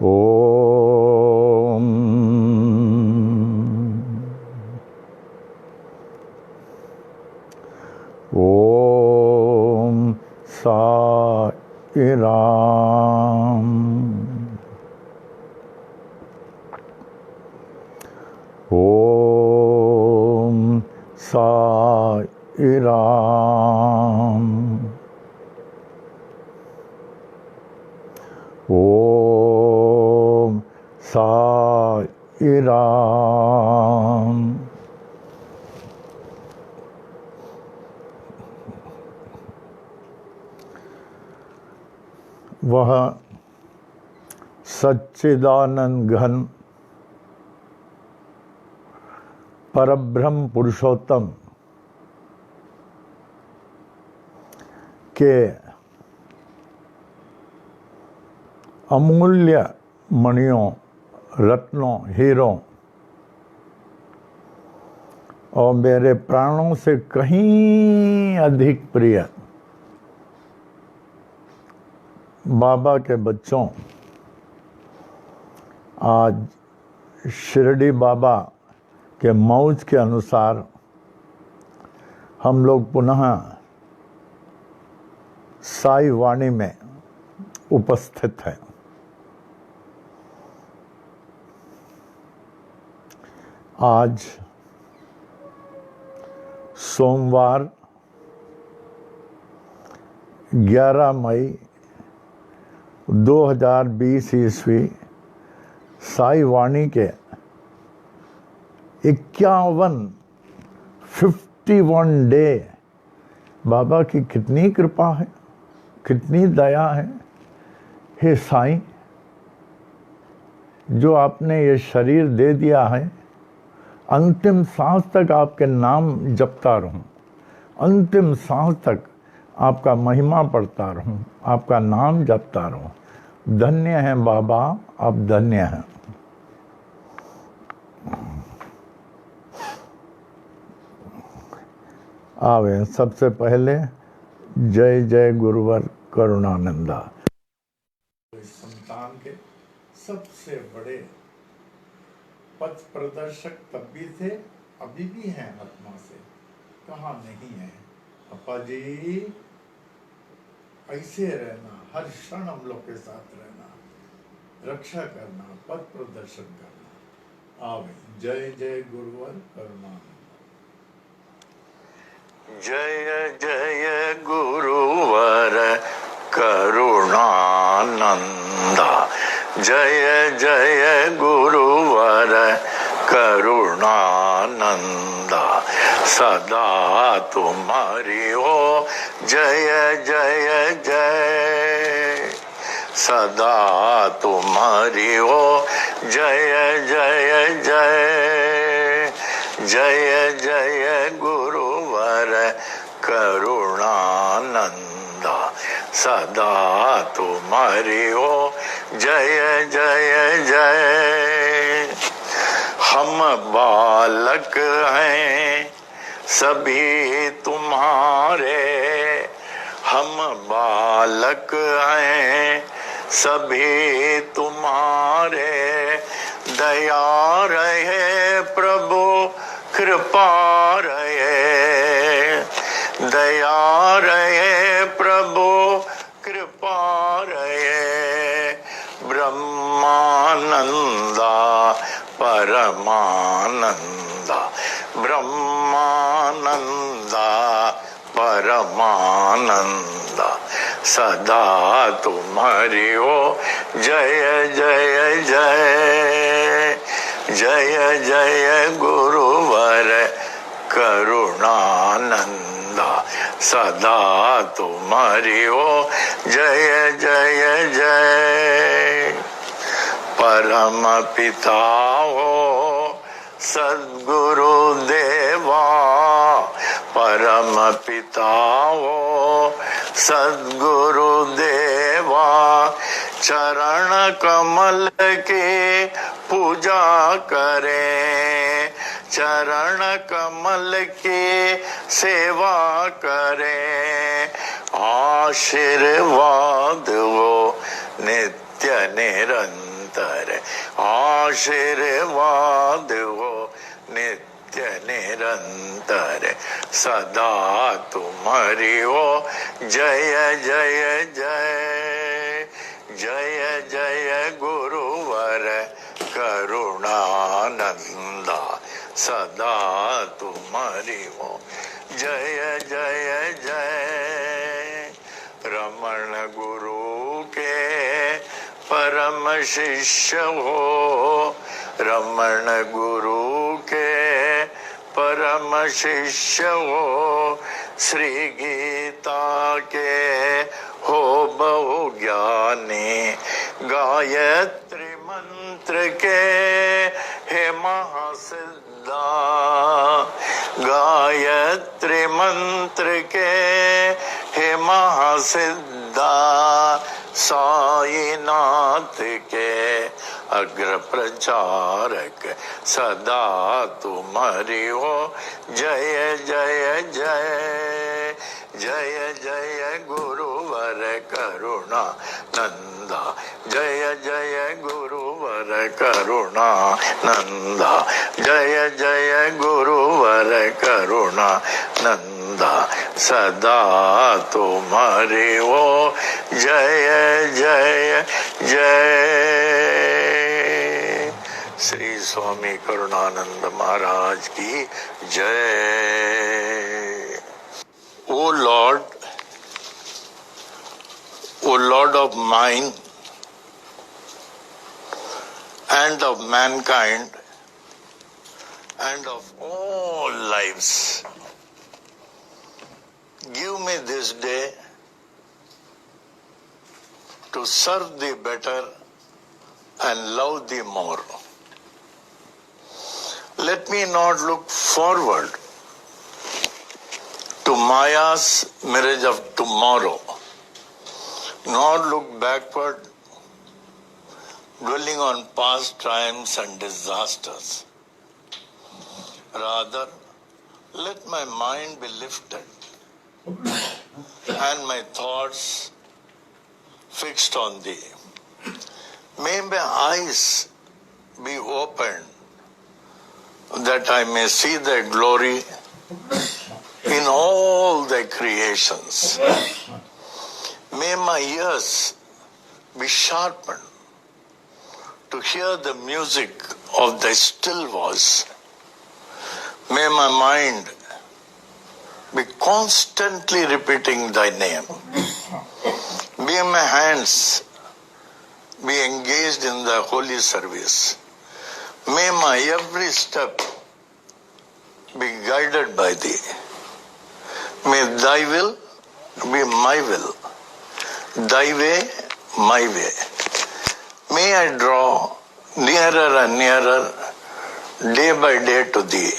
ओम ओम साई राम। ओम साई राम। ओम साई राम। वह सच्चिदानंद घन परब्रह्म पुरुषोत्तम के अमूल्य मणियों, रत्नों, हीरों और मेरे प्राणों से कहीं अधिक प्रिय बाबा के बच्चों, आज शिरडी बाबा के मौज के अनुसार हम लोग पुनः साई वाणी में उपस्थित हैं। आज सोमवार 11 मई 2020 ईस्वी साई वाणी के 51 डे। बाबा की कितनी कृपा है, कितनी दया है। हे साईं, जो आपने ये शरीर दे दिया है, अंतिम सांस तक आपके नाम जपता रहूं, अंतिम सांस तक आपका महिमा पढ़ता रहूं, आपका नाम जपता रहूं। धन्य है बाबा, आप धन्य हैं। आवे सबसे पहले जय जय गुरुवर करुणानंदा। संतान के सबसे बड़े पथ प्रदर्शक तब भी थे, अभी भी हैं आत्मा से, कहाँ नहीं है। अपा जी ऐसे रहना, हर क्षण हम लोग के साथ रहना, रक्षा करना, पथ प्रदर्शन करना। आवे जय जय गुरुवर करुणानंद। जय जय गुरुवर करुणानंदा। जय जय गुरुवर करुणानंदा। सदा तुम्हारी हो जय जय जय। सदा तुम्हारी हो जय जय जय। जय जय गुरुवर करुणानंदा। सदा तुम्हारी हो जय जय जय। हम बालक हैं सभी तुम्हारे, हम बालक हैं सभी तुम्हारे। दया रहे प्रभु कृपा रहे। दया रहे प्रभु कृपा रहे। ब्रह्मानंदा परमानंदा। ब्रह्मानंदा परमानंदा। सदा तुम्हारी हो जय जय जय। जय जय गुरुवर करुणानंदा। सदा तुम्हारी हो जय जय जय। परम पिता हो सद्गुरु देवा। परम पिता हो सद्गुरु देवा। चरण कमल के पूजा करें। चरण कमल की सेवा करें। आशीर्वाद वो नित्य निरंतर निरंतर आशीर्वाद हो नित्य निरंतर सदा तुम्हारी हो जय जय जय जय जय गुरुवर करुणानंदा सदा तुम्हारी हो जय जय जय रमण गुरु के परम शिष्य हो रमण गुरु के परम शिष्य हो श्री गीता के हो बहु ज्ञानी गायत्री मंत्र के हे महासिद्धा गायत्री मंत्र के हे महासिद्धा साईनाथ के अग्र प्रचारक सदा तुम्हारी हो जय जय जय जय जय गुरुवर करुणा नंदा जय जय गुरुवर करुणा नंदा जय जय गुरुवर करुणा नंदा सदा तुम्हारी हो जय जय जय श्री स्वामी करुणानंद महाराज की जय O Lord of mine and of mankind and of all lives, give me this day to serve thee better and love thee more. Let me not look forward to Maya's mirage of tomorrow, nor look backward, dwelling on past triumphs and disasters. Rather, let my mind be lifted and my thoughts fixed on thee. May my eyes be opened that I may see thy glory in all thy creations. May my ears be sharpened to hear the music of thy still voice. May my mind be constantly repeating thy name. May my hands be engaged in the holy service. May my every step be guided by thee. May thy will be my will, thy way my way. May I draw nearer and nearer day by day to thee.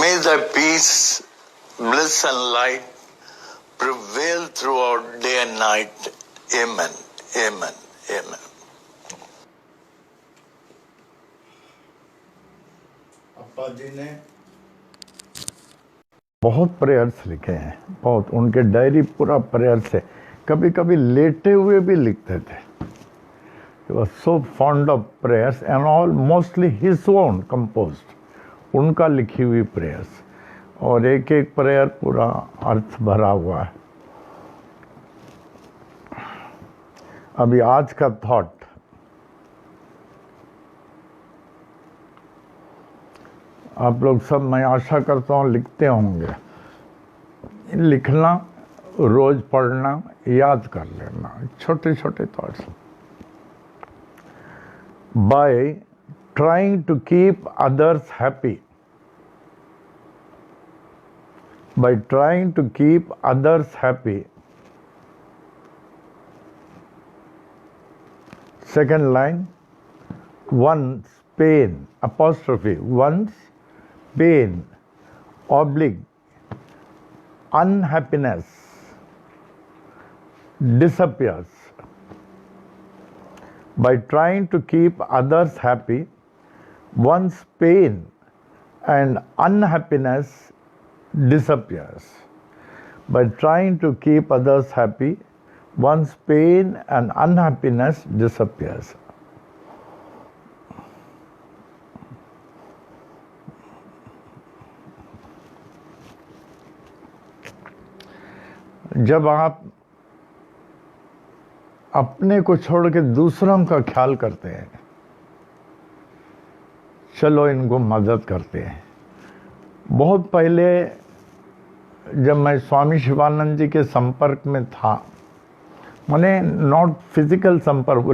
May thy peace, bliss and light prevail throughout day and night. Amen, amen, amen. Appa ji ने बहुत prayers लिखे हैं, बहुत, उनके diary पूरा prayer से, कभी कभी लेटे हुए भी लिखते थे. He was so fond of prayers and all mostly his own composed, उनका लिखी हुई प्रेयर्स, और एक एक प्रेयर पूरा अर्थ भरा हुआ है. अभी आज का थॉट, आप लोग सब, मैं आशा करता हूँ लिखते होंगे. लिखना, रोज पढ़ना, याद कर लेना, छोटे छोटे thoughts. By trying to keep others happy, by trying to keep others happy. Second line, one's pain, apostrophe, one's pain, oblique, unhappiness disappears. By trying to keep others happy, one's pain and unhappiness disappears. By trying to keep others happy, one's pain and unhappiness disappears. जब आप अपने को छोड़ के दूसरों का ख्याल करते हैं, चलो इनको मदद करते हैं। बहुत पहले जब मैं स्वामी शिवानंद जी के संपर्क में था, मैंने नॉट फिजिकल संपर्क,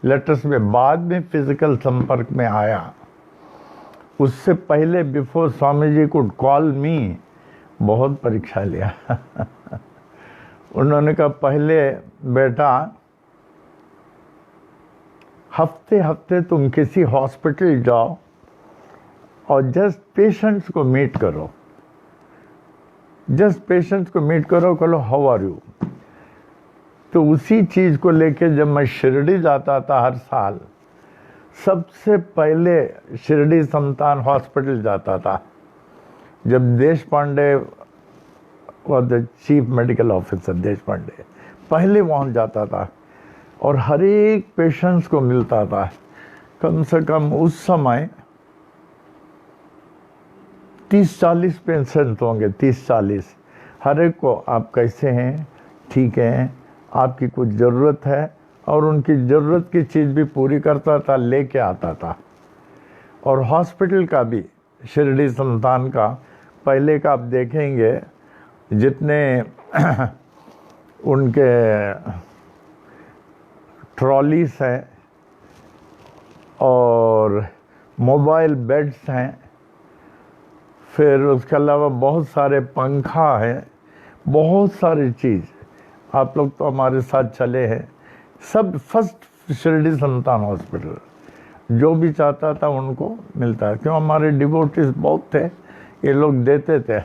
लेटर्स में, बाद में फिजिकल संपर्क में आया। उससे पहले before Swami ji could call me, बहुत परीक्षा लिया। उन्होंने कहा पहले बेटा हफ्ते हफ्ते तुम किसी हॉस्पिटल जाओ और जस्ट पेशेंट्स को मीट करो, कहो हाउ आर यू। तो उसी चीज़ को लेके जब मैं शिरडी जाता था हर साल, सबसे पहले शिरडी संतान हॉस्पिटल जाता था। जब Deshpande was the chief medical officer, Deshpande, पहले वहाँ जाता था और हर एक पेशेंट्स को मिलता था। कम से कम उस समय 30-40 पेशेंट होंगे, 30-40। हर एक को आप कैसे हैं, ठीक हैं, आपकी कुछ ज़रूरत है, और उनकी ज़रूरत की चीज़ भी पूरी करता था, लेके आता था। और हॉस्पिटल का भी, शिरडी संतान का पहले का आप देखेंगे जितने उनके ट्रॉलीज हैं और मोबाइल बेड्स हैं, फिर उसके अलावा बहुत सारे पंखा हैं, बहुत सारी चीज़। आप लोग तो हमारे साथ चले हैं, सब फर्स्ट शिरडी संतान हॉस्पिटल, जो भी चाहता था उनको मिलता है। क्यों, हमारे डिवोटीज बहुत थे, ये लोग देते थे।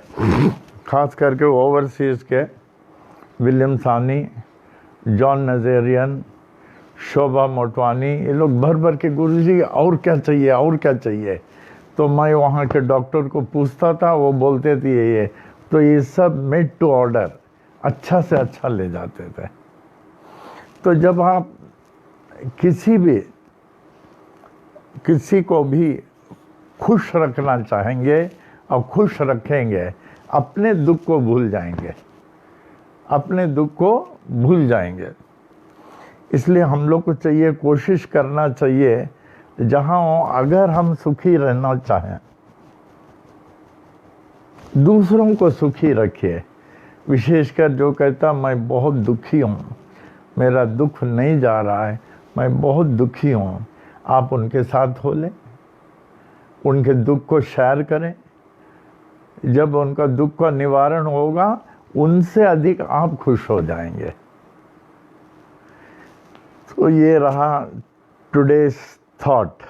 खास करके ओवरसीज़ के विलियम सानी, जॉन नजेरियन, शोभा मोटवानी, ये लोग भर भर के गुरुजी और क्या चाहिए, और क्या चाहिए। तो मैं वहाँ के डॉक्टर को पूछता था, वो बोलते थे ये, तो ये सब मेड टू ऑर्डर, अच्छा से अच्छा ले जाते थे। तो जब आप किसी को भी खुश रखना चाहेंगे और खुश रखेंगे, अपने दुख को भूल जाएंगे, इसलिए हम लोग को चाहिए, कोशिश करना चाहिए, जहाँ अगर हम सुखी रहना चाहें, दूसरों को सुखी रखिए। विशेषकर जो कहता मैं बहुत दुखी हूँ, मेरा दुख नहीं जा रहा है, मैं बहुत दुखी हूँ, आप उनके साथ हो लें, उनके दुख को शेयर करें। जब उनका दुख का निवारण होगा, उनसे अधिक आप खुश हो जाएंगे। तो ये रहा टुडेज थॉट।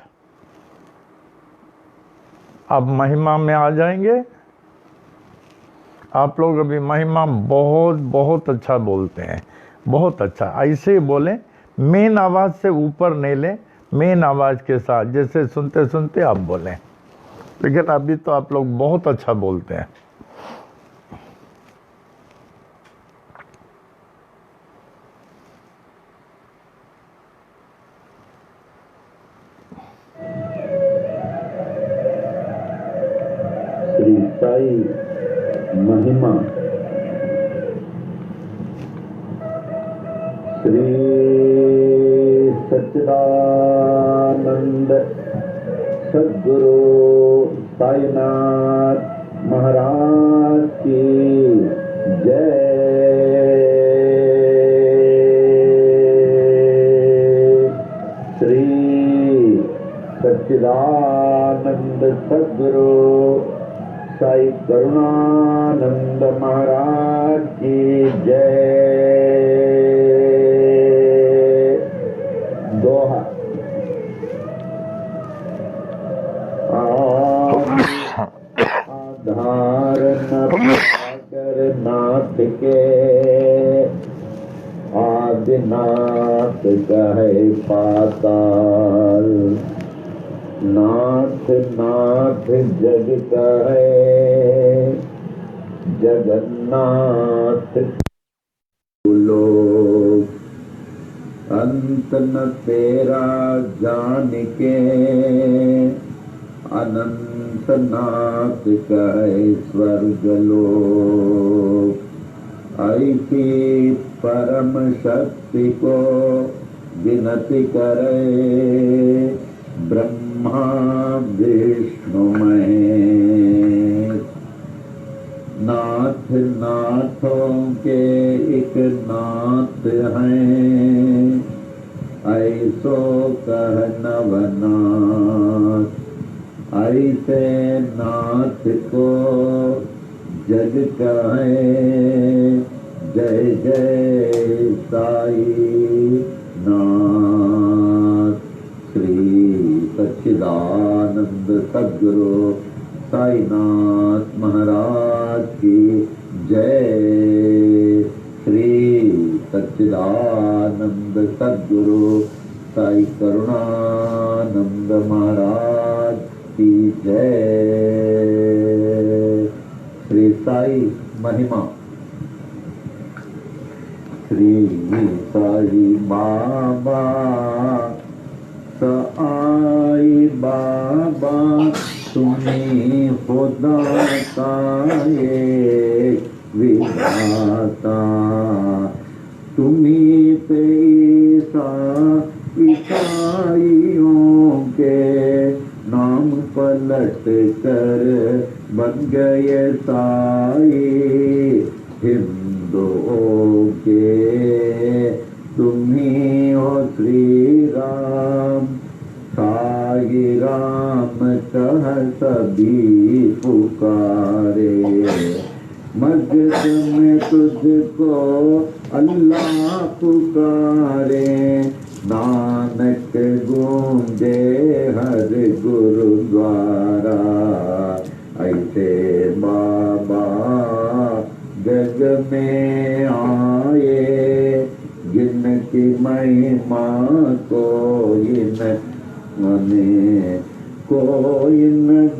अब महिमा में आ जाएंगे। आप लोग अभी महिमा बहुत अच्छा बोलते हैं, बहुत अच्छा। ऐसे ही बोले, मेन आवाज़ से ऊपर नहीं ले, मेन आवाज़ के साथ, जैसे सुनते सुनते आप बोलें। लेकिन अभी तो आप लोग बहुत अच्छा बोलते हैं। श्री साई महिमा। श्री सच्चिदानंद सद्गुरु साईनाथ महाराज की जय। श्री सच्चिदानंद सद्गुरु साई करुणानंद महाराज की जय। दोहा। आधार सागर नाथ के, आदिनाथ कहे पाताल। नाथ नाथ जग कहे, जगन्नाथ लोक। अंत न तेरा जान के, अनंत नाथ कहे स्वर्ग लोक। ऐसी परम शक्ति को विनती करे ब्रह्मा विष्णु महेश। नाथ नाथों के एक नाथ हैं, ऐसो कह नवनाथ। ऐसे नाथ को जग कहे जय जय साई नाथ। श्री सच्चिदानंद सद्गुरु साईनाथ महाराज की जय। श्री सच्चिदानंद सद्गुरु साई करुणानंद महाराज की जय। श्री साई महिमा। श्री साई बाबा साई बाबा तुम्हें खुदा का एक विधाता। तुम्हीं पे ईसाइयों के नाम पलट कर बन गए साई। हिंदुओं के तुम्हीं हो श्री राम। साई राम कह सभी पुकारे। मस्जिद में तुझको अल्लाह पुकारे। नानक गूंजे हर गुरुद्वारा। ऐसे बाबा जग में आए, जिनकी महिमा कोई न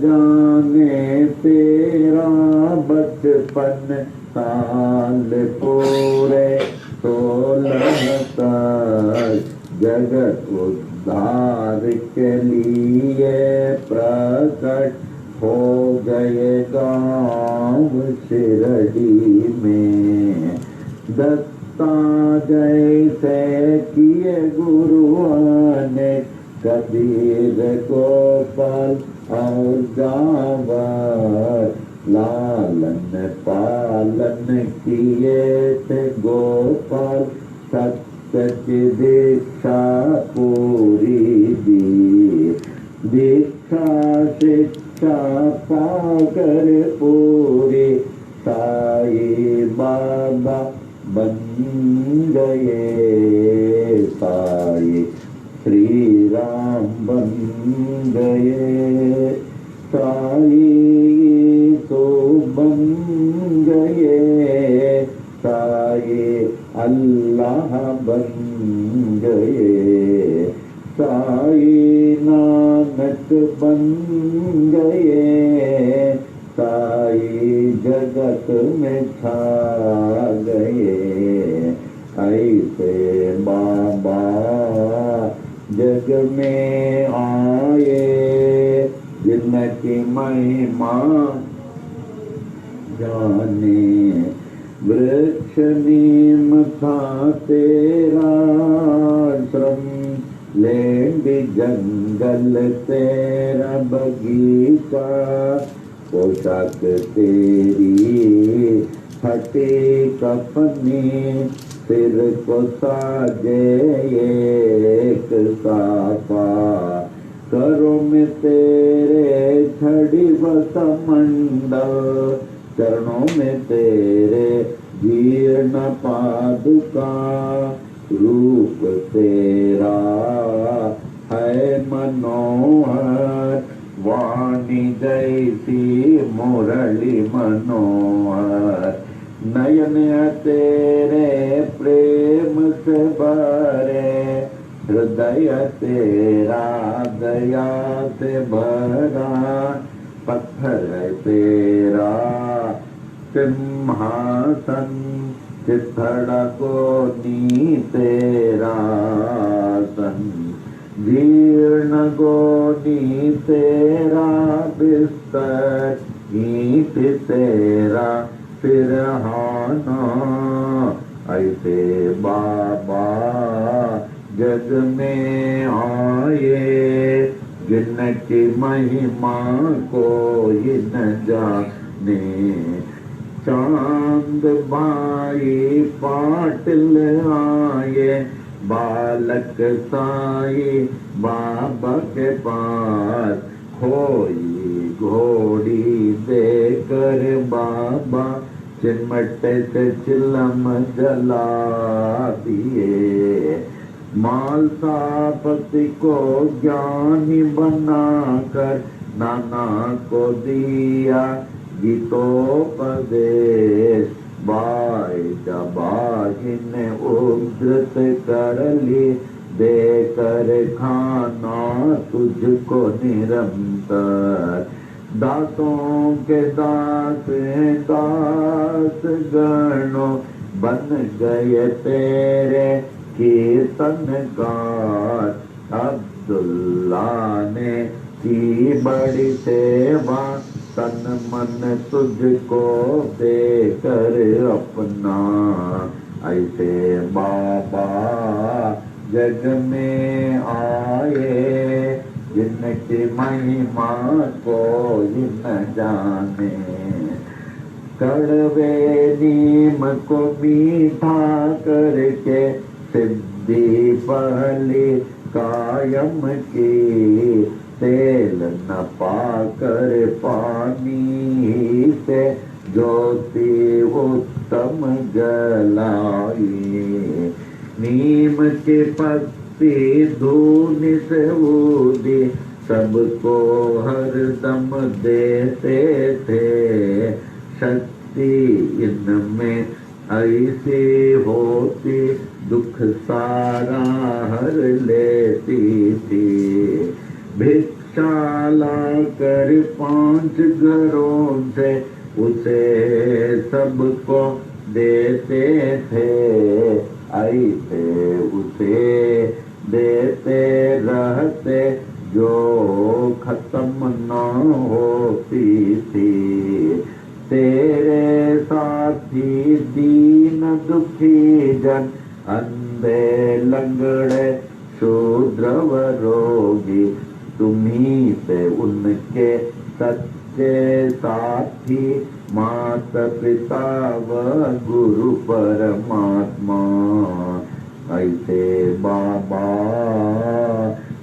जाने। तेरा बचपन साल पूरे 16 तक जगत उद्धार के लिए प्रकट हो गए गाँव शिरडी में। दत्ता जैसे किए गुरुओं ने कबीर गोपाल और जावर। लालन पालन किए थे गोपाल। सत्य की दीक्षा पूरी दी। दीक्षा शिक्षा पाकर पूरी साई बाबा बन गए। साई श्री राम बन गए। साई तो बन गए। साई अल्लाह बन गए। साई नानक बन गए। साई जगत में छा गए। ऐसे बाबा जग में आए, जिनकी महिमा जाने। वृक्ष नीम था तेरा आश्रम। लेंडी जंगल तेरा बगीचा। पोशाक तेरी फटी कफनी। सिर को साजे एक साफा। करों में तेरे छड़ी बसमंडल। चरणों में तेरे जीर्ण पादुका। रूप तेरा है मनोहर। वाणी जैसी मुरली मनोहर। नयन तेरे प्रेम से भरे। हृदय तेरा दया से भरा। पत्थर तेरा सिंहासन। चिथड़ा गोनी तेरा सन। जीर्ण गोनी तेरा बिस्तर। ईंट तेरा सिरहाना। ऐसे बाबा जग में आए, जिनकी महिमा कोई न जाने। चांद भाई पाटिल आए, बालक साई बाबा के पास, खोई घोड़ी देकर बाबा चिमटे से चिलम जला दिए। मालसापति को ज्ञानी बनाकर नाना को दिया गीतोपदेश। बाई दबाही ने उद्धृत कर ली, देकर खाना तुझको निरंतर। दासों के दास दास गणों बन गए तेरे कीर्तनकार। अब्दुल्ला ने की बड़ी सेवा, तन मन तुझको देकर अपना। ऐसे बाबा जग में आए, जिनकी महिमा कोई न जाने। कड़वे नीम को मीठा करके सिद्धि पहली कायम की। तेल न पाकर पानी से ज्योति उत्तम जलाई। नीम के पत्ती धूनि से ऊदी, सबको हरदम देते थे। शक्ति इनमें ऐसी होती, दुख सारा हर लेती थी। भिक्षा लाकर 5 घरों से उसे सबको देते थे। ऐसे उसे देते रहते, जो खत्म न होती थी। तेरे साथी दीन दुखी जन, अंधे लंगड़े शूद्र व रोगी, तुम्ही से उनके सच्चे साथी। माता पिता व गुरु परमात्मा। ऐसे बाबा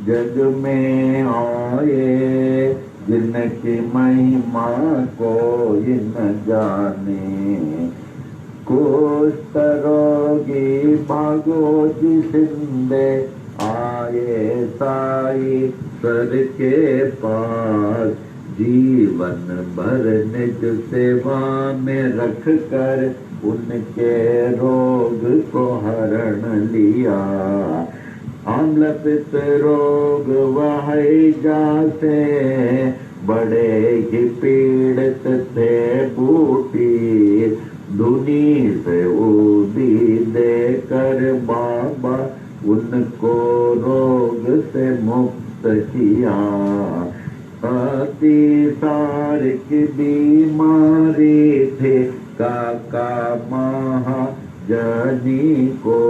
जग में आए, जिनकी महिमा कोई न जाने। कुष्ठ रोगी भागो जिसंदे, आए साई सर के पास। जीवन भर निज सेवा में रख कर, उनके रोग को हरण लिया। आम्ल पित्त रोग वह जासे, बड़े ही पीड़ित थे बूटी। धुनी से ऊदी देकर बाबा उनको रोग से मुक्त किया। अतिसारिक बीमारी थे काका महाजनी को,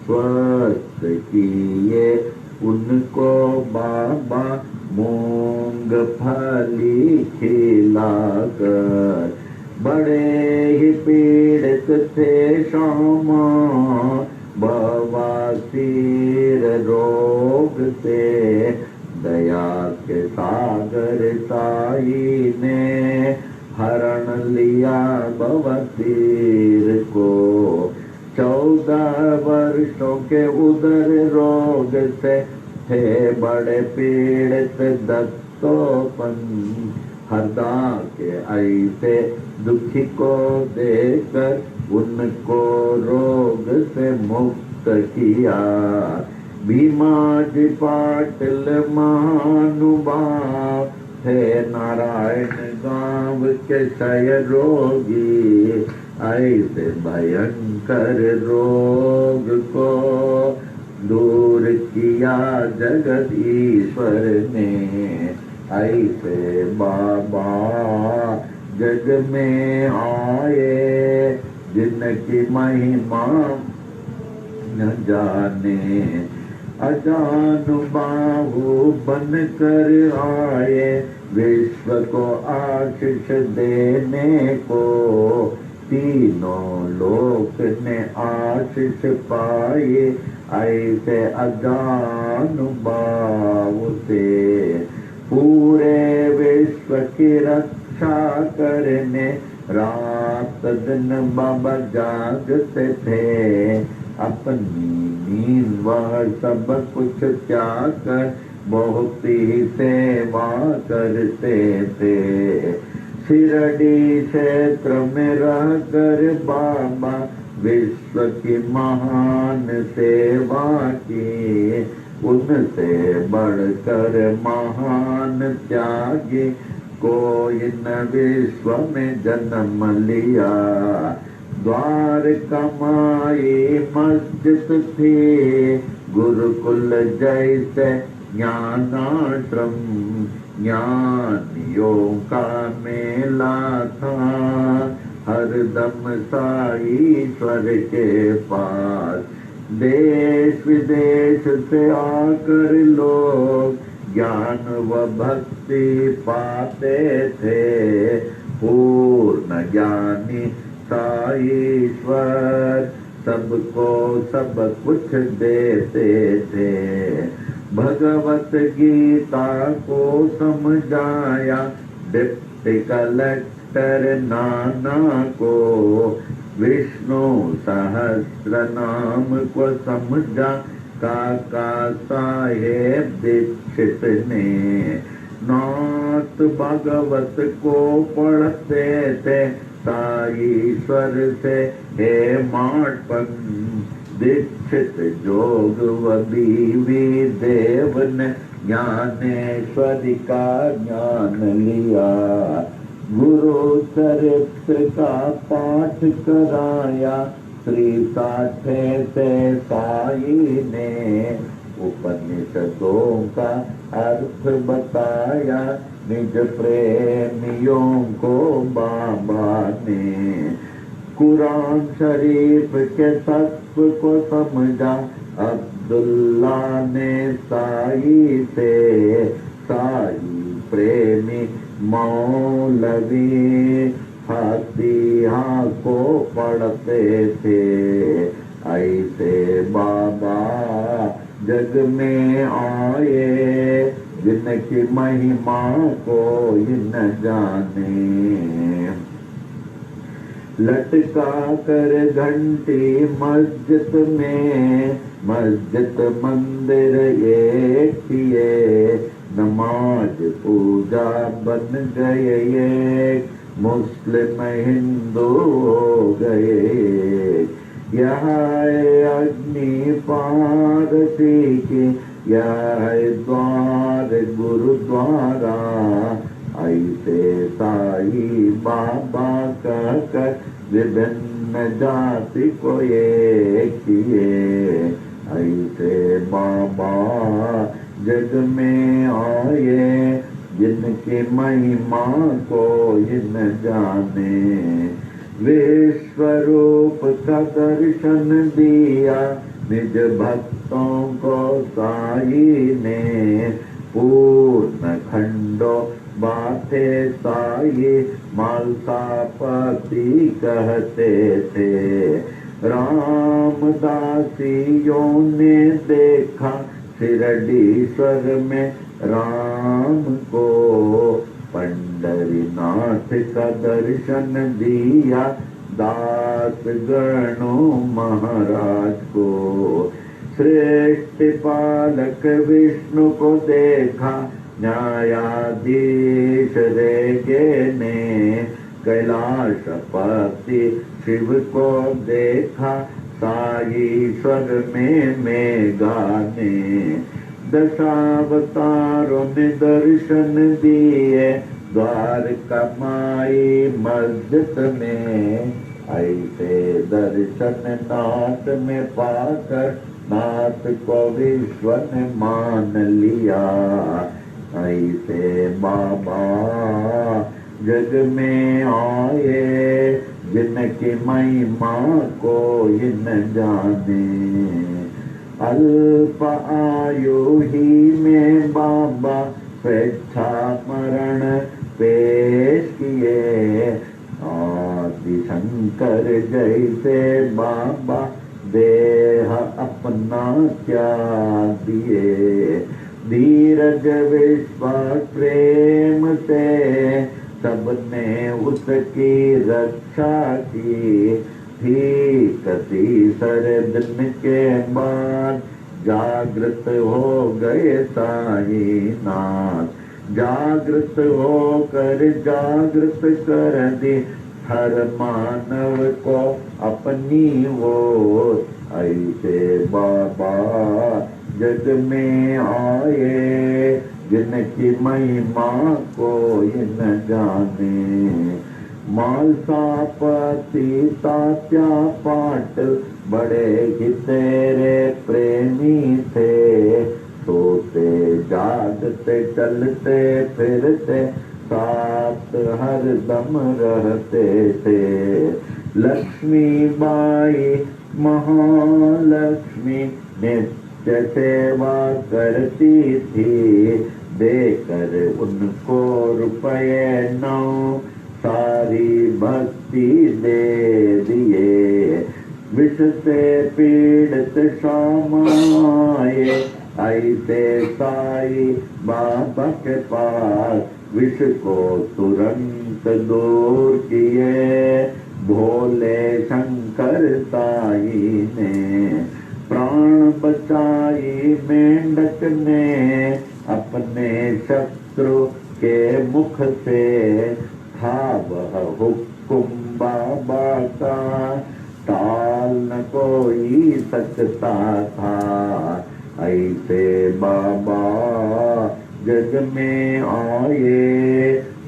स्वस्थ किए उनको बाबा मूंगफली खिलाकर। बड़े ही पीड़ित थे श्यामा, बवासीर रोग से। दया के सागर साई ने हरण लिया बवासीर को। 14 वर्षों के उदर रोग से थे बड़े पीड़ित दत्तोपन। हरदा के ऐसे दुखी को देकर उनको रोग से मुक्त किया। भीमाजी पाटिल महानुभाव थे नारायण गांव के क्षय रोगी। ऐसे भयंकर रोग को दूर किया जगदीश्वर ने। ऐसे बाबा जग में आए, जिनकी महिमा न जाने। अजान बाहु बन कर आए विश्व को आशीष देने को, तीनों लोक ने आशीष पाए ऐसे अजान बाहु से। पूरे विश्व की रक्षा करने रात दिन बाबा जागते थे, अपनी नींद वह सब कुछ त्याग कर बहुत ही सेवा करते थे। शिरडी क्षेत्र में रह कर बाबा विश्व की महान सेवा की, उनसे बढ़कर महान त्यागी कोई न विश्व में जन्म लिया। द्वारका माई मस्जिद थी, गुरुकुल जैसे ज्ञानाश्रम, ज्ञानियों का मेला था हरदम साईश्वर के पास। देश विदेश से आकर लोग ज्ञान व भक्ति पाते थे, पूर्ण ज्ञानी साईश्वर सबको सब कुछ देते थे। भगवत गीता को समझाया डिप्टी कलेक्टर नाना को, विष्णु सहस्त्र नाम को समझा काका साहेब दीक्षित ने। नाथ भागवत को पढ़ते थे साईश्वर से हे माटपन, दीक्षित जोग व बीवी देव ने ज्ञानेश्वरी का ज्ञान लिया। गुरु चरित्र का पाठ कराया श्री साठे से साई ने, उपनिषदों का अर्थ बताया निज प्रेमियों को बाबा ने। कुरान शरीफ के तत्व को समझा अब्दुल्ला ने साई से, साई प्रेमी मौलवी फातिहा को पढ़ते थे। ऐसे बाबा जग में आए जिनकी महिमा कोई न जाने। लटका कर घंटी मस्जिद में, मस्जिद मंदिर एक किए, नमाज पूजा बन गए एक, मुस्लिम हिंदू हो गए। यह अग्नि पारसी की, यह द्वार गुरुद्वारा, ऐसे साई बाबा कहकर विभिन्न जाति को एक किए। ऐसे बाबा जग में आए जिनकी महिमा कोई न जाने। विश्वरूप का दर्शन दिया निज भक्तों को साई ने, पूर्ण खंडो बातें साई मालसापति कहते थे। रामदासियों ने देखा शिरडीश्वर में राम को, पंडरीनाथ का दर्शन दिया दास गणों महाराज को। श्रेष्ठ पालक विष्णु को देखा न्यायाधीश रेगे ने, कैलाशपति शिव को देखा साईश्वर में मेघा ने। दशावतारों ने दर्शन दिए द्वारका माई मस्जिद में, ऐसे दर्शन नाथ में पाकर नाथ को विश्व ने मान लिया। ऐसे बाबा जग में आए जिनकी महिमा कोई न जाने। अल्प आयु ही में बाबा स्वेच्छा मरण पेश किए। आदि शंकर जैसे बाबा देह अपना त्याग दिए। धीरज विश्वास प्रेम से सबने उसकी रक्षा की। ठीक तीसरे दिन के बाद जागृत हो गए साईनाथ। जागृत होकर जागृत कर दी हर मानव को अपनी ओर। ऐसे बाबा जग में आए जिनकी महिमा कोई न जाने। मालसापति तात्या पाटिल बड़े ही तेरे प्रेमी थे। सोते जागते चलते फिरते साथ हर दम रहते थे। लक्ष्मी बाई महालक्ष्मी नित्य सेवा करती थी। देकर उनको रुपये 9 सारी भक्ति दे दिए। विष से पीड़ित शाम आए ऐसे साई बाबा के पास। विष को तुरंत दूर किए भोले शंकर साई ने। प्राण बचाई मेंढक ने अपने शत्रु के मुख से। था वह हुक्म बाबा का टाल न कोई सकता था। ऐसे बाबा जग में आए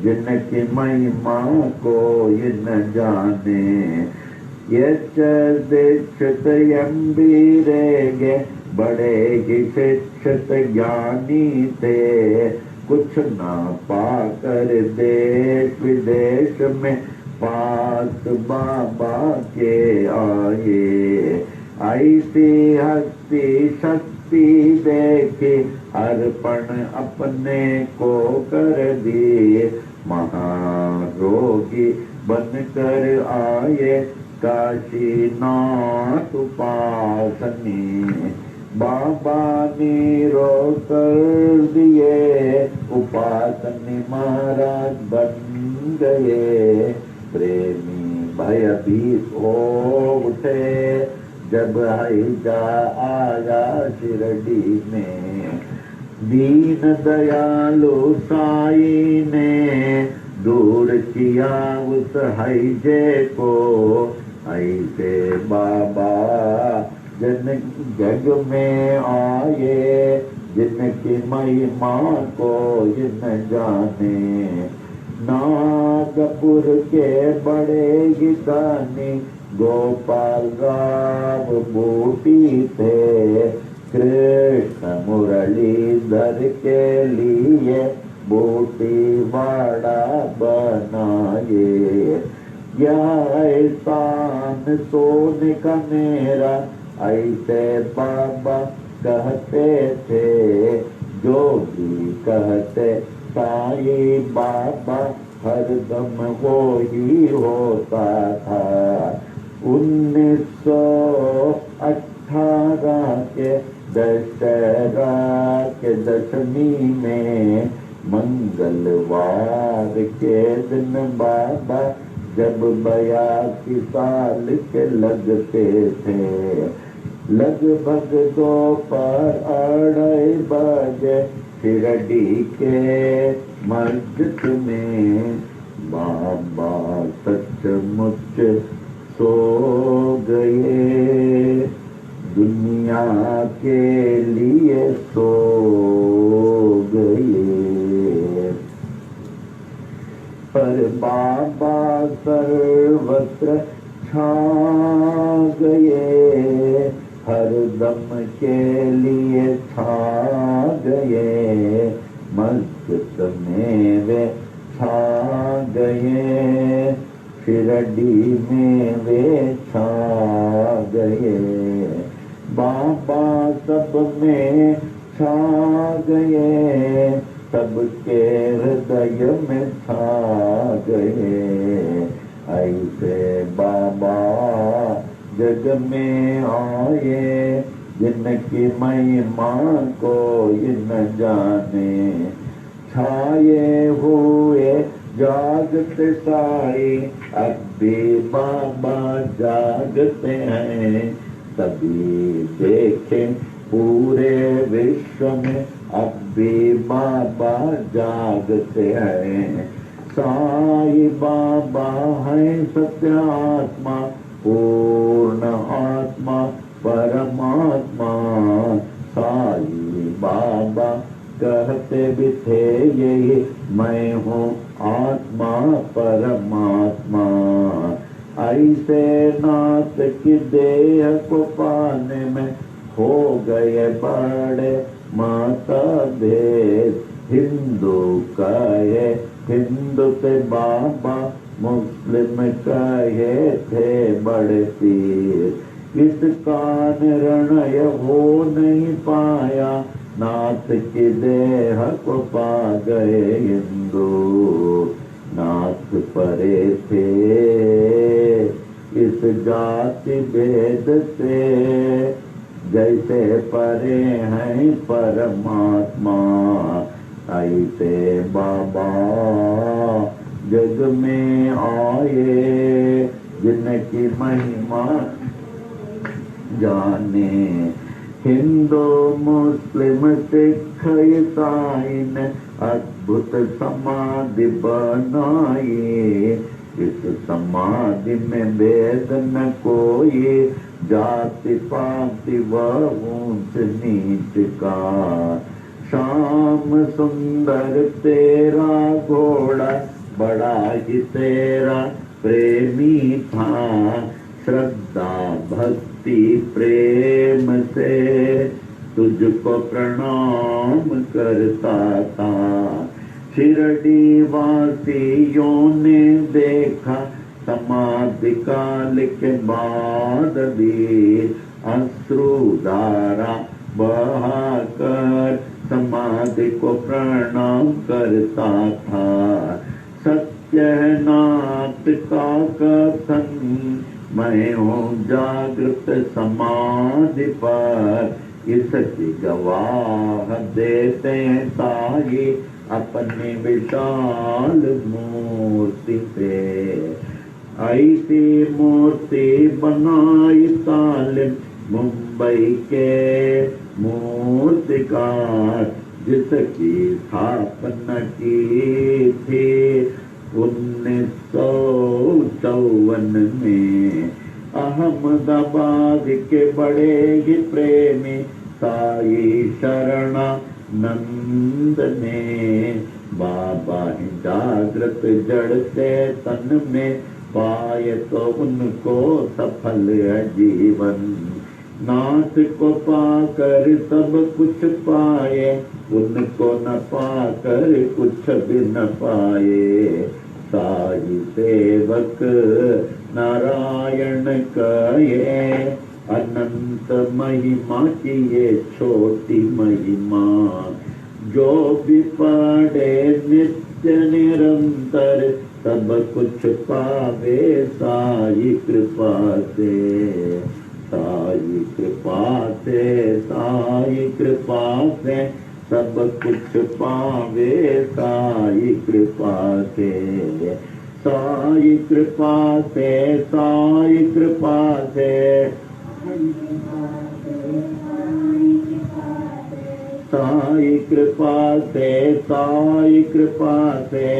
जिनकी महिमा कोई न जाने। यच दीक्षित यम्बीरेगे बड़े ही शिक्षित ज्ञानी थे। कुछ ना पाकर देश विदेश में पास बाबा के आए। ऐसी हस्ती शक्ति देखे अर्पण अपने को कर दिए। महारोगी बनकर आए काशीनाथ उपासनी। बाबा ने रोक कर दिए उपासनी महाराज बन गए। प्रेमी भयभीत हो उठे जब हैजा आया शिरडी में। दीन दयालु साई ने दूर किया उस हैजे को। ऐसे बाबा जन जग में आए जिनकी महिमा को न जाने। नागपुर के बड़े ही दानी गोपाल राव बूटी थे। कृष्ण मुरलीधर के लिए बूटी वाड़ा बनाए। यह एहसान सोने का मेरा ऐसे बाबा कहते थे। जो भी कहते साई बाबा हरदम वो ही होता था। 1918 के दशहरा के दशमी में मंगलवार के दिन बाबा जब 82 साल के लगते थे। लगभग दोपहर 2:30 बजे शिरडी के मस्जिद में बाबा सचमुच सो गए। दुनिया के लिए सो गए। पर बाबा सर्वत्र छा गए। हर दम के लिए छा गए। मस्जिद में वे छा गए। शिरडी में वे छा गए, बाबा सब में छा गए, सबके हृदय में छा गए। ऐसे बाबा जग में आए, जिनकी महिमा कोई न जाने। छाए हुए जागत साई, अब भी बाबा जागते हैं। सभी देखें पूरे विश्व में, अब भी बाबा जागते हैं। साई बाबा है सत्य आत्मा, पूर्ण आत्मा परमात्मा। साई बाबा कहते भी थे यही, मैं हूँ आत्मा परमात्मा। ऐसे नाथ की देह को पाने में हो गए बड़े मतभेद। हिंदू कहे हिंदू थे बाबा, मुस्लिम कहे थे बड़े पीर। इसका निर्णय हो नहीं पाया, नाथ की देह को पा गए हिंदू। नाथ परे थे इस जाति भेद से, जैसे परे हैं परमात्मा। ऐसे बाबा जग में आए, जिनकी महिमा जाने। हिंदू मुस्लिम सिख ईसाई ने अद्भुत समाधि बनाई। इस समाधि में भेद न कोई, जाति पाति व ऊंच नीच का। श्याम सुंदर तेरा घोड़ा, बड़ा ही तेरा प्रेमी था। श्रद्धा भक्ति प्रेम से तुझको प्रणाम करता था। शिरडी वासियों ने देखा, समाधि काल के बाद भी अश्रुधारा बहाकर समाधि को प्रणाम करता था। सत्यनाथ का कथन, मैं हूँ जागृत समाधि पर। इसकी गवाह देते हैं साई, अपनी विशाल मूर्ति से। ऐसी मूर्ति बनाई तालिम मुंबई के मूर्तिकार, जिसकी स्थापना की थी 1954 में। अहमदाबाद के बड़े ही प्रेमी साई शरणानंद ने, बाबा ही जागृत जड़ से तन में पाए तो उनको सफल है जीवन। नाथ को पाकर सब कुछ पाए, उनको न पाकर कुछ भी न पाए। साई सेवक नारायण कहे, अनंत महिमा की ये छोटी महिमा। जो भी पढ़े नित्य निरंतर, सब कुछ पावे साई कृपा से। साई कृपा से, साई कृपा से सब कुछ पावे साई कृपा से। साई कृपा से, साई कृपा से, साई कृपा से, साई कृपा से, साई कृपा से,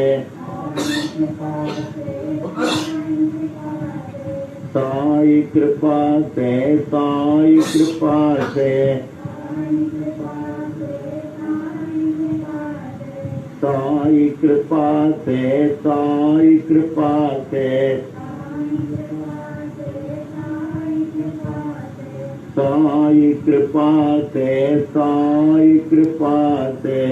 साई कृपा से, साई कृपा से, साई कृपा से, साई कृपा से, साई कृपा से।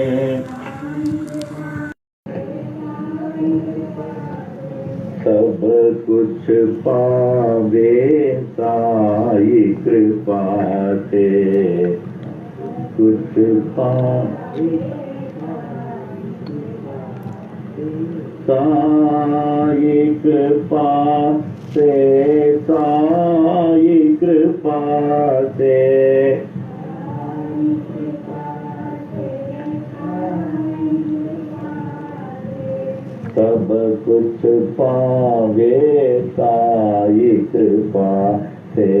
सब कुछ पावे साई कृपा से, कुछ पावे साई कृपा से, साई कृपा से। सब कुछ पावे साई कृपा से।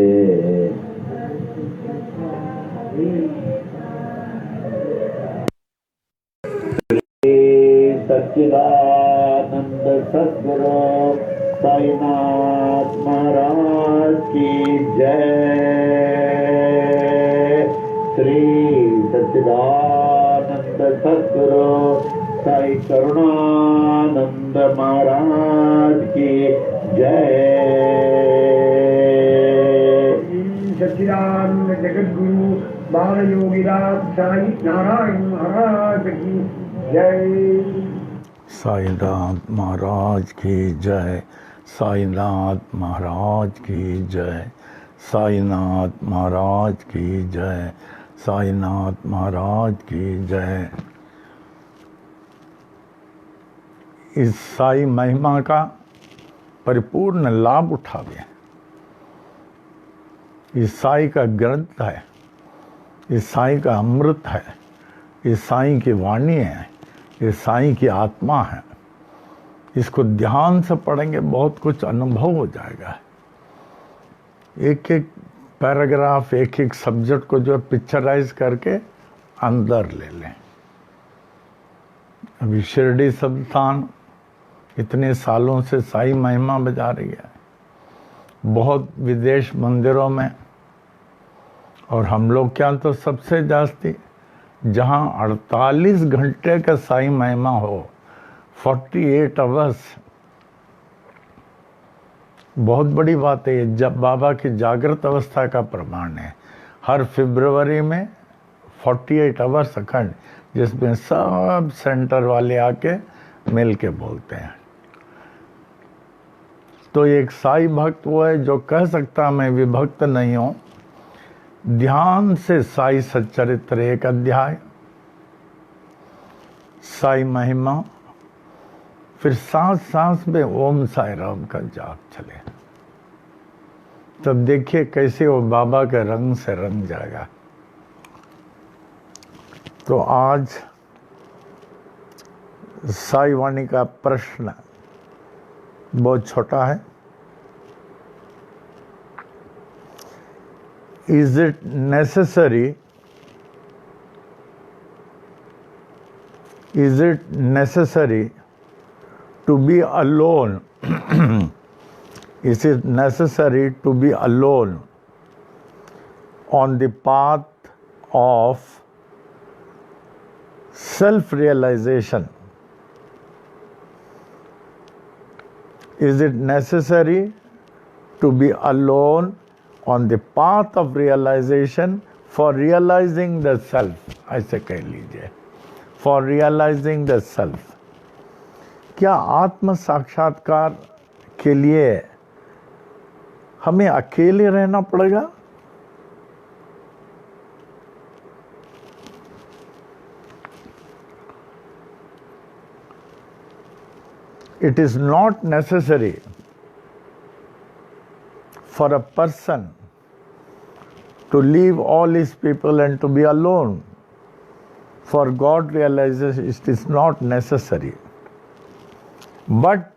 सच्चिदानंद सद्गुरु साईनाथ महाराज की जय। श्री सच्चिदानंद सद्गुरु साई करुणानंद महाराज की जय। सच्चिदानंद जगद्गुरु बाल योगीराज साई नारायण महाराज की जय। साईनाथ महाराज की जय, साईनाथ महाराज की जय, साईनाथ महाराज की जय, साईनाथ महाराज की जय। इस साई महिमा का परिपूर्ण लाभ उठावे। इस साई का ग्रंथ है, इस साई का अमृत है, इस साई की वाणी है, इस साई की आत्मा है। इसको ध्यान से पढ़ेंगे, बहुत कुछ अनुभव हो जाएगा। एक एक पैराग्राफ, एक एक सब्जेक्ट को जो पिक्चराइज करके अंदर ले लें। अभी शिरडी संस्थान इतने सालों से साई महिमा बजा रही है, बहुत विदेश मंदिरों में, और हम लोग क्या तो सबसे जास्ती, जहां 48 घंटे का साई महिमा हो, 48 आवर्स, बहुत बड़ी बात है। ये जब बाबा की जागृत अवस्था का प्रमाण है। हर फरवरी में 48 आवर्स अखंड, जिसमें सब सेंटर वाले आके मिल के बोलते हैं। तो एक साई भक्त वो है जो कह सकता मैं विभक्त नहीं हूं। ध्यान से साई सच्चरित्र एक अध्याय, साई महिमा, फिर सांस सांस में ओम साई राम का जाप चले, तब देखिए कैसे वो बाबा के रंग से रंग जाएगा। तो आज साई वाणी का प्रश्न बहुत छोटा है। Is it necessary to be alone? Is it necessary to be alone on the path of self-realization? Is it necessary to be alone on the path of realization for realizing the self? ऐसे कह लीजिए, for realizing the self. क्या आत्म साक्षात्कार के लिए हमें अकेले रहना पड़ेगा? It is not necessary for a person to leave all his people and to be alone. For God realizes it is not necessary. But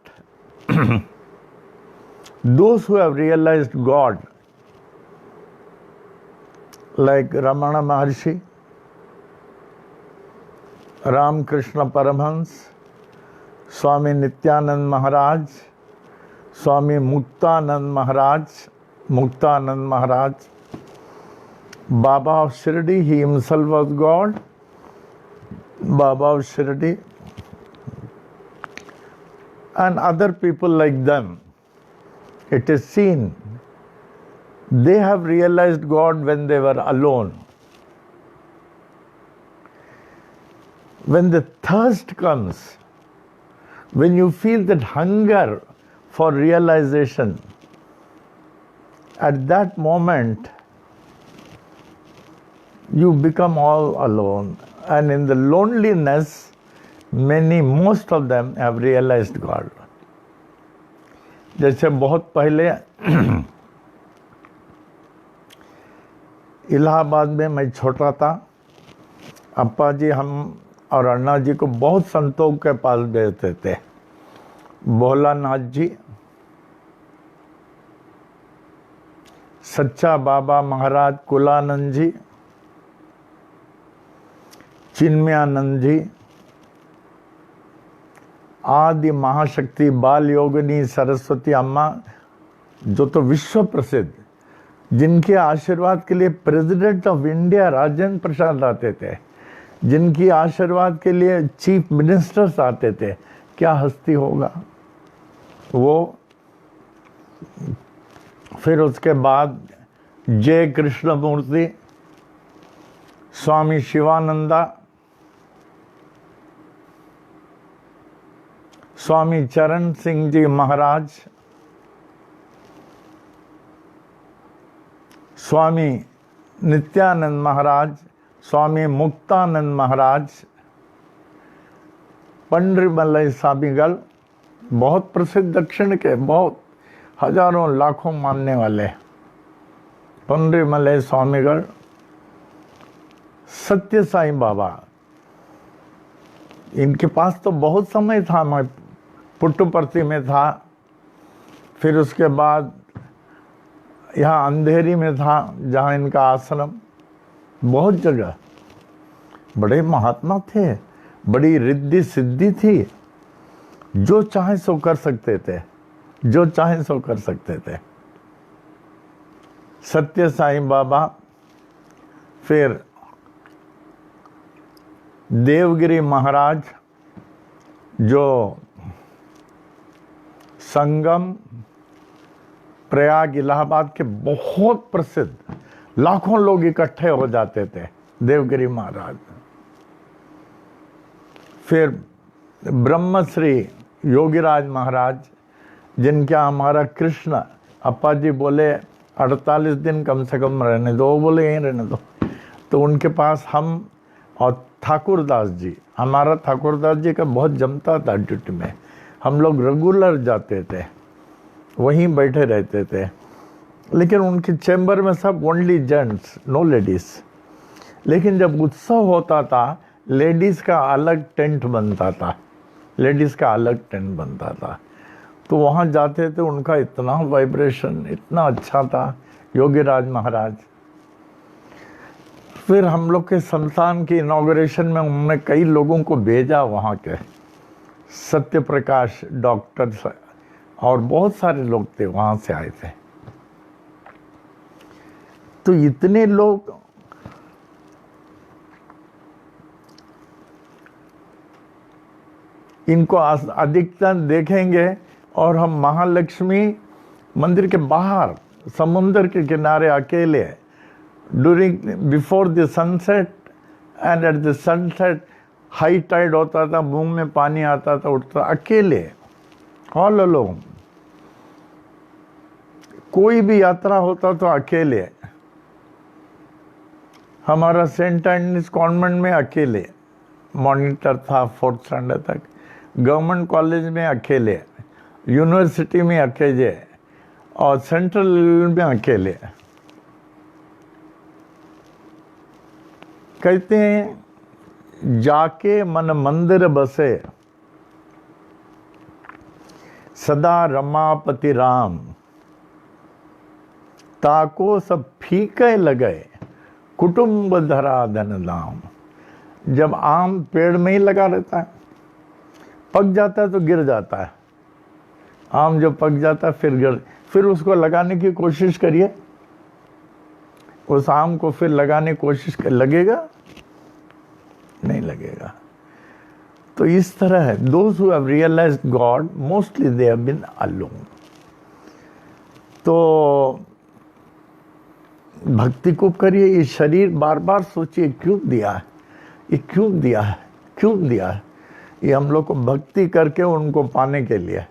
those who have realized God, like Ramana Maharshi, Ramakrishna Paramhans, Swami Nityanand Maharaj, Swami Muktanand Maharaj, Baba of Shirdi, he himself was God, Baba of Shirdi, and other people like them. It is seen they have realized God when they were alone. When the thirst comes, when you feel that hunger for realization. At that moment, you become all alone. And in the loneliness, most of them have realized God. जैसे बहुत पहले इलाहाबाद में मैं छोटा था, अप्पा जी हम और अन्ना जी को बहुत संतों के पास भेजते थे। भोलानाथ जी, सच्चा बाबा महाराज कुलानंद जी, चिन्मयानंद जी, आदि महाशक्ति बाल योगिनी सरस्वती अम्मा, जो तो विश्व प्रसिद्ध, जिनके आशीर्वाद के लिए president of India Rajendra Prasad आते थे, जिनकी आशीर्वाद के लिए चीफ मिनिस्टर्स आते थे, क्या हस्ती होगा वो। फिर उसके बाद जय कृष्णमूर्ति, स्वामी शिवानंदा, स्वामी चरण सिंह जी महाराज, स्वामी नित्यानंद महाराज, स्वामी मुक्तानंद महाराज, पंडरीमलई स्वामीगल, बहुत प्रसिद्ध दक्षिण के, बहुत हजारों लाखों मानने वाले पंडरीमलई स्वामीगल, सत्य साईं बाबा। इनके पास तो बहुत समय था, मैं पुट्टुपर्ती में था, फिर उसके बाद यहाँ अंधेरी में था जहाँ इनका आश्रम, बहुत जगह। बड़े महात्मा थे, बड़ी रिद्धि सिद्धि थी, जो चाहे सो कर सकते थे, जो चाहे सो कर सकते थे। सत्य साईं बाबा, फिर देवगिरी महाराज, जो संगम प्रयाग इलाहाबाद के बहुत प्रसिद्ध, लाखों लोग इकट्ठे हो जाते थे, देवगिरी महाराज। फिर ब्रह्मश्री योगीराज महाराज, जिनका हमारा कृष्ण, अप्पा जी बोले 48 दिन कम से कम रहने दो, वो बोले यहीं रहने दो, तो उनके पास हम, और ठाकुरदास जी, हमारा ठाकुरदास जी का बहुत जमता था ड्यूटी में, हम लोग रेगुलर जाते थे, वहीं बैठे रहते थे। लेकिन उनके चैम्बर में सब ओनली जेंट्स, नो लेडीज। लेकिन जब उत्सव होता था, लेडीज का अलग टेंट बनता था, लेडीज का अलग टेंट बनता था, तो वहाँ जाते थे। उनका इतना वाइब्रेशन इतना अच्छा था, योगीराज महाराज। फिर हम लोग के संस्थान की इनॉग्रेशन में उन्होंने कई लोगों को भेजा, वहाँ के सत्य प्रकाश डॉक्टर और बहुत सारे लोग थे, वहाँ से आए थे। तो इतने लोग, इनको अधिकतर देखेंगे। और हम महालक्ष्मी मंदिर के बाहर समुद्र के किनारे अकेले, before the sunset and at the sunset, high tide होता था, मुंह में पानी आता था, उठता, अकेले, ऑल अलोन। कोई भी यात्रा होता तो अकेले। हमारा सेंट एंटनीज कॉन्वेंट में अकेले मॉनिटर था 4th स्टैंडर्ड तक, गवर्नमेंट कॉलेज में अकेले, यूनिवर्सिटी में अकेले, और सेंट्रल में अकेले। कहते हैं जाके मन मंदिर बसे, सदा रमापति राम, ताको सब फीके लगे, कुटुंब धरा धन धाम। जब आम पेड़ में ही लगा रहता है, पक जाता है तो गिर जाता है। आम जब पक जाता है फिर उसको लगाने की कोशिश करिए, उस आम को फिर लगाने की कोशिश कर, लगेगा नहीं लगेगा। तो इस तरह है, those who have realised god mostly they have been alone. तो भक्ति को करिए। ये शरीर बार बार सोचिए क्यों दिया है, ये क्यों दिया है, क्यों दिया है। ये हम लोग को भक्ति करके उनको पाने के लिए।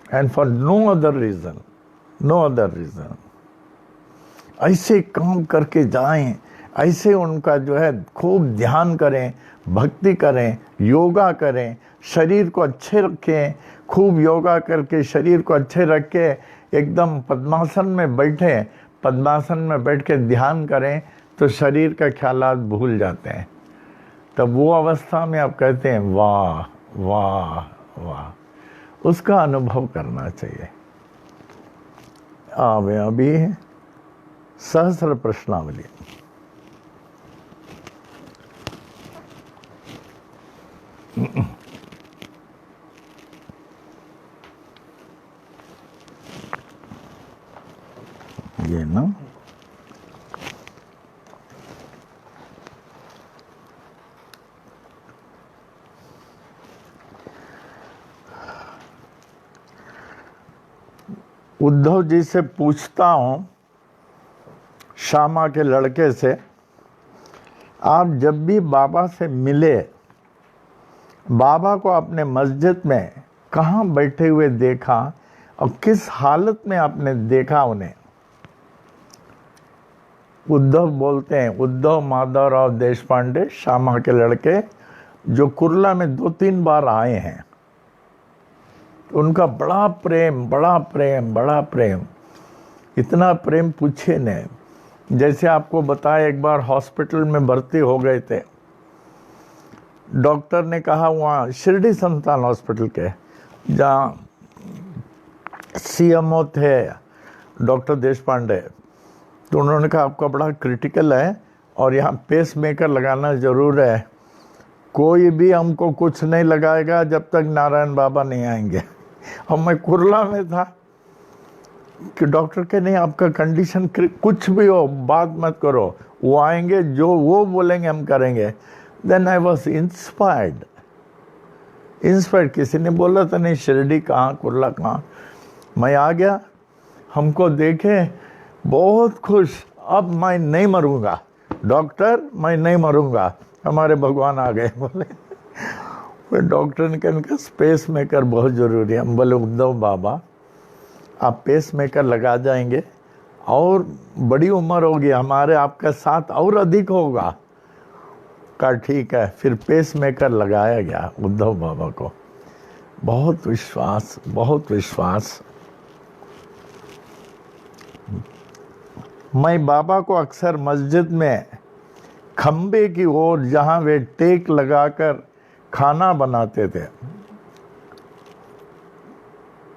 And for no other reason, no other reason. ऐसे काम करके जाएं, ऐसे उनका जो है खूब ध्यान करें, भक्ति करें, योगा करें, शरीर को अच्छे रखें, खूब योगा करके शरीर को अच्छे रख के एकदम पद्मासन में बैठे, पद्मासन में बैठ के ध्यान करें तो शरीर का ख्यालात भूल जाते हैं। तब वो अवस्था में आप कहते हैं वाह वाह वाह, उसका अनुभव करना चाहिए। आवे अभी सहस्र प्रश्नावली। ये ना उद्धव जी से पूछता हूं, श्यामा के लड़के से, आप जब भी बाबा से मिले, बाबा को आपने मस्जिद में कहाँ बैठे हुए देखा और किस हालत में आपने देखा उन्हें? उद्धव बोलते हैं, उद्धव माधवराव देशपांडे, श्यामा के लड़के, जो कुर्ला में 2-3 बार आए हैं। उनका बड़ा प्रेम, बड़ा प्रेम, बड़ा प्रेम, इतना प्रेम पूछे नहीं। जैसे आपको बताया, एक बार हॉस्पिटल में भर्ती हो गए थे, डॉक्टर ने कहा, वहाँ शिरडी संतान हॉस्पिटल के जहाँ CMO थे डॉक्टर देशपांडे, तो उन्होंने कहा आपका बड़ा क्रिटिकल है और यहाँ पेस मेकर लगाना ज़रूर है, कोई भी हमको कुछ नहीं लगाएगा जब तक नारायण बाबा नहीं आएंगे। और मैं कुर्ला में था कि डॉक्टर के नहीं, आपका कंडीशन कुछ भी हो बात मत करो, वो आएंगे, जो वो बोलेंगे हम करेंगे। Then I was inspired. किसी ने बोला था नहीं शिरडी कहाँ, कुर्ला कहाँ। मैं आ गया, हमको देखे बहुत खुश, अब मैं नहीं मरूंगा डॉक्टर, मैं नहीं मरूंगा, हमारे भगवान आ गए। बोले फिर डॉक्टर ने कहा पेस मेकर बहुत ज़रूरी है। हम बोले उद्धव बाबा आप पेस मेकर लगा जाएंगे और बड़ी उम्र होगी हमारे, आपका साथ और अधिक होगा। कहा ठीक है। फिर पेस मेकर लगाया गया उद्धव बाबा को। बहुत विश्वास, बहुत विश्वास। मैं बाबा को अक्सर मस्जिद में खम्बे की ओर, जहाँ वे टेक लगाकर खाना बनाते थे,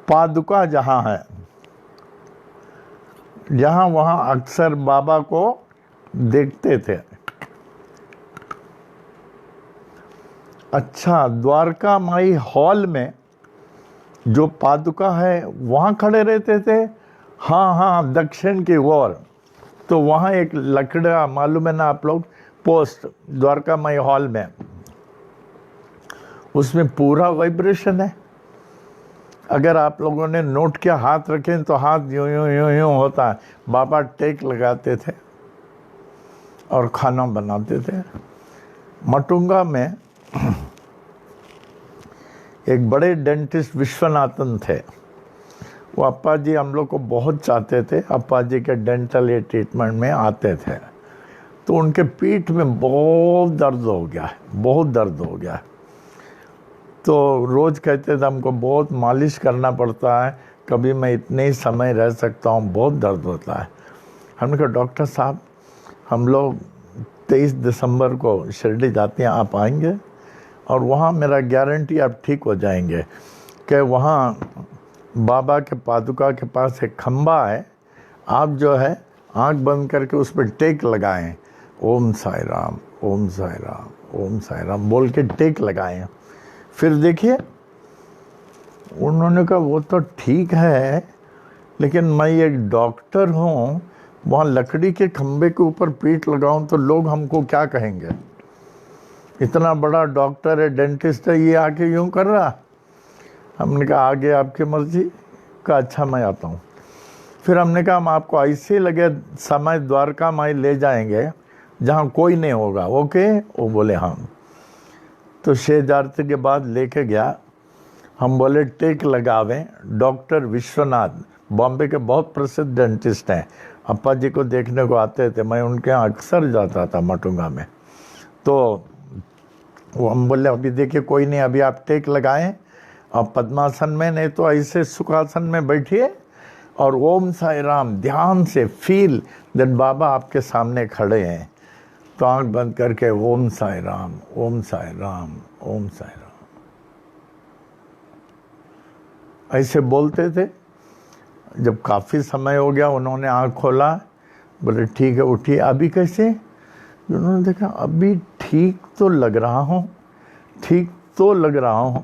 पादुका जहाँ है, जहाँ वहाँ अक्सर बाबा को देखते थे। अच्छा, द्वारका माई हॉल में जो पादुका है वहाँ खड़े रहते थे। हाँ हाँ, दक्षिण की ओर। तो वहाँ एक लकड़ा, मालूम है ना आप लोग, पोस्ट द्वारका माई हॉल में, उसमें पूरा वाइब्रेशन है। अगर आप लोगों ने नोट किया, हाथ रखें तो हाथ यूं यूं यूं यूं होता है। बाबा टेक लगाते थे और खाना बनाते थे। मटुंगा में एक बड़े डेंटिस्ट विश्वनाथन थे। वो अप्पा जी हम लोग को बहुत चाहते थे, अप्पा जी के डेंटल ये ट्रीटमेंट में आते थे। तो उनके पीठ में बहुत दर्द हो गया है, बहुत दर्द हो गया है। तो रोज़ कहते थे हमको बहुत मालिश करना पड़ता है, कभी मैं इतने ही समय रह सकता हूँ, बहुत दर्द होता है। हमने कहा डॉक्टर साहब हम लोग 23 दिसंबर को शिरडी जाते हैं, आप आएंगे? और वहाँ मेरा गारंटी आप ठीक हो जाएंगे। कि वहाँ बाबा के पादुका के पास एक खम्बा है, आप जो है आंख बंद करके उस पर टेक लगाएं, ओम साई राम, ओम साई राम, ओम साई राम बोल के टेक लगाएं। फिर देखिए, उन्होंने कहा वो तो ठीक है, लेकिन मैं एक डॉक्टर हूँ, वहाँ लकड़ी के खम्बे के ऊपर पीठ लगाऊं तो लोग हमको क्या कहेंगे? इतना बड़ा डॉक्टर है, डेंटिस्ट है, ये आके यूँ कर रहा। हमने कहा आगे आपकी मर्जी। का अच्छा मैं आता हूँ। फिर हमने कहा हम आपको ऐसे लगे समय द्वारका माई ले जाएंगे जहाँ कोई नहीं होगा, ओके? वो बोले हाँ। तो 6 आरती के बाद लेके गया। हम बोले टेक लगावें। डॉक्टर विश्वनाथ बॉम्बे के बहुत प्रसिद्ध डेंटिस्ट हैं, अप्पा जी को देखने को आते थे, मैं उनके यहाँ अक्सर जाता था मटुंगा में। तो वो हम बोले अभी देखिए कोई नहीं, अभी आप टेक लगाएं और पद्मासन में, नहीं तो ऐसे सुखासन में बैठिए और ओम साई राम ध्यान से फील दैट बाबा आपके सामने खड़े हैं। तो आंख बंद करके ओम साई राम, ओम साई राम, ओम साई राम ऐसे बोलते थे। जब काफ़ी समय हो गया उन्होंने आंख खोला, बोले ठीक है उठिए, अभी कैसे? उन्होंने देखा अभी ठीक तो लग रहा हूँ, ठीक तो लग रहा हूँ।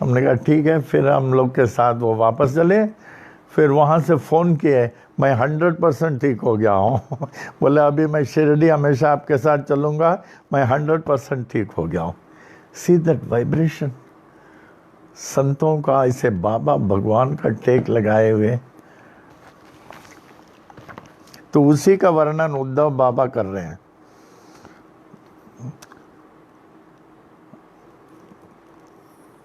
हमने कहा ठीक है। फिर हम लोग के साथ वो वापस चले। फिर वहाँ से फ़ोन किए, मैं 100% ठीक हो गया हूँ। बोले अभी मैं शिरडी हमेशा आपके साथ चलूँगा, मैं 100% ठीक हो गया हूँ। सी दैट वाइब्रेशन, संतों का ऐसे बाबा भगवान का टेक लगाए हुए। तो उसी का वर्णन उद्धव बाबा कर रहे हैं।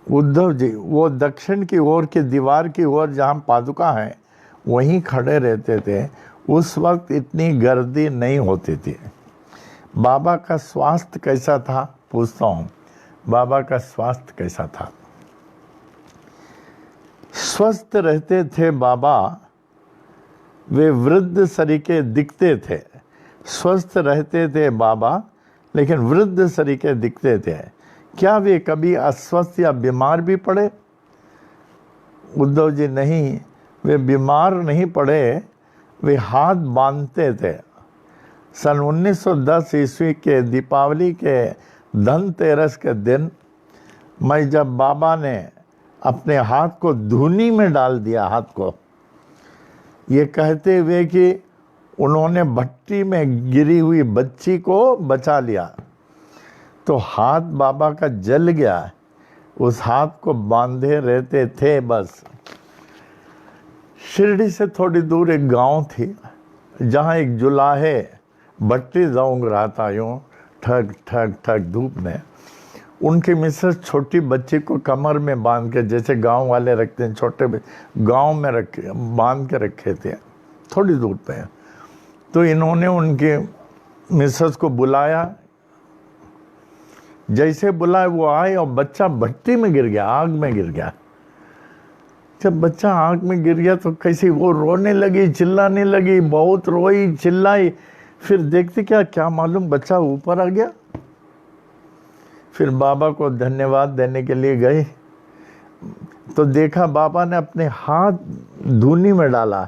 उद्धव जी वो दक्षिण की ओर की दीवार की ओर जहाँ पादुका है वहीं खड़े रहते थे। उस वक्त इतनी गर्दी नहीं होती थी। बाबा का स्वास्थ्य कैसा था? पूछता हूँ, बाबा का स्वास्थ्य कैसा था? स्वस्थ रहते थे बाबा, वे वृद्ध सरीके दिखते थे। स्वस्थ रहते थे बाबा लेकिन वृद्ध सरीके दिखते थे। क्या वे कभी अस्वस्थ या बीमार भी पड़े? उद्धव जी नहीं, वे बीमार नहीं पड़े, वे हाथ बांधते थे। सन 1910 ईस्वी के दीपावली के धनतेरस के दिन मैं जब बाबा ने अपने हाथ को धूनी में डाल दिया, हाथ को, ये कहते हुए कि उन्होंने भट्टी में गिरी हुई बच्ची को बचा लिया, तो हाथ बाबा का जल गया। उस हाथ को बांधे रहते थे बस। शिरडी से थोड़ी दूर एक गांव थी जहां एक जुलाहे भट्टी दौंग रहा था, यूँ ठग ठग ठग धूप में। उनकी मिसेस छोटी बच्ची को कमर में बांध के, जैसे गांव वाले रखते हैं छोटे गांव में रखे, बांध के रखे थे थोड़ी दूर पे। तो इन्होंने उनके मिसेस को बुलाया। जैसे बुलाए वो आए और बच्चा भट्टी में गिर गया, आग में गिर गया। जब बच्चा आग में गिर गया तो कैसी वो रोने लगी, चिल्लाने लगी, बहुत रोई चिल्लाई। फिर देखते क्या मालूम बच्चा ऊपर आ गया। फिर बाबा को धन्यवाद देने के लिए गए तो देखा बाबा ने अपने हाथ धूनी में डाला।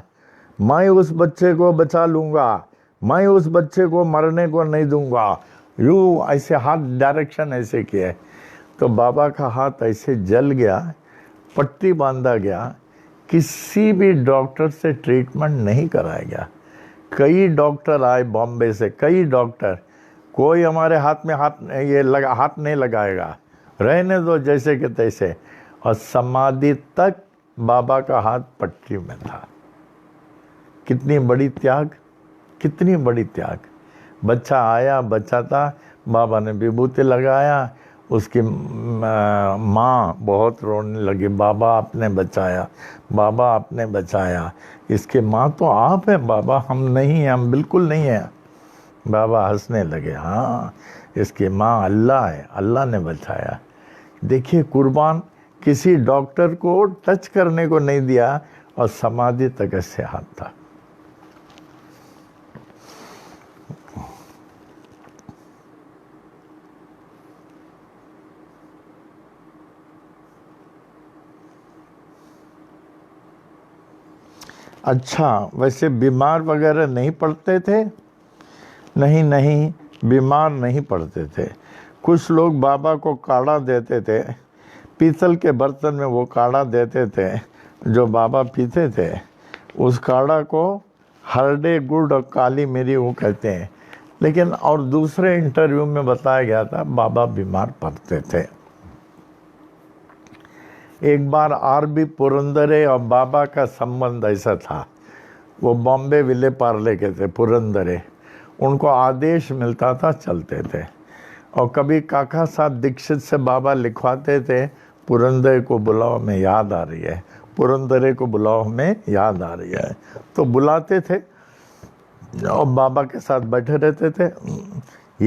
मैं उस बच्चे को बचा लूँगा, मैं उस बच्चे को मरने को नहीं दूंगा। यूँ ऐसे हाथ डायरेक्शन ऐसे किए तो बाबा का हाथ ऐसे जल गया, पट्टी बांधा गया। किसी भी डॉक्टर से ट्रीटमेंट नहीं कराया गया। कई डॉक्टर आए बॉम्बे से, कई डॉक्टर, कोई हमारे हाथ में हाथ नहीं लगाएगा, रहने दो जैसे कि तैसे। और समाधि तक बाबा का हाथ पट्टी में था। कितनी बड़ी त्याग, कितनी बड़ी त्याग। बच्चा आया, बच्चा था, बाबा ने विभूति लगाया। उसकी माँ बहुत रोने लगी, बाबा आपने बचाया, बाबा आपने बचाया। इसके माँ तो आप हैं बाबा, हम नहीं हैं, हम बिल्कुल नहीं हैं। बाबा हंसने लगे, हाँ इसकी माँ अल्लाह है, अल्लाह ने बचाया। देखिए कुर्बान, किसी डॉक्टर को टच करने को नहीं दिया और समाधि तक ऐसे हाथ था। अच्छा, वैसे बीमार वगैरह नहीं पड़ते थे? नहीं, बीमार नहीं पड़ते थे। कुछ लोग बाबा को काढ़ा देते थे, पीतल के बर्तन में वो काढ़ा देते थे जो बाबा पीते थे। उस काढ़ा को हरडे, गुड़ और काली मिरी वो कहते हैं। लेकिन और दूसरे इंटरव्यू में बताया गया था बाबा बीमार पड़ते थे। एक बार आर.बी. पुरंदरे और बाबा का संबंध ऐसा था, वो बॉम्बे विले पार्ले के थे पुरंदरे। उनको आदेश मिलता था, चलते थे। और कभी काका साहब दीक्षित से बाबा लिखवाते थे पुरंदर को बुलाओ में याद आ रही है, पुरंदरे को बुलाओ में याद आ रही है। तो बुलाते थे और बाबा के साथ बैठे रहते थे।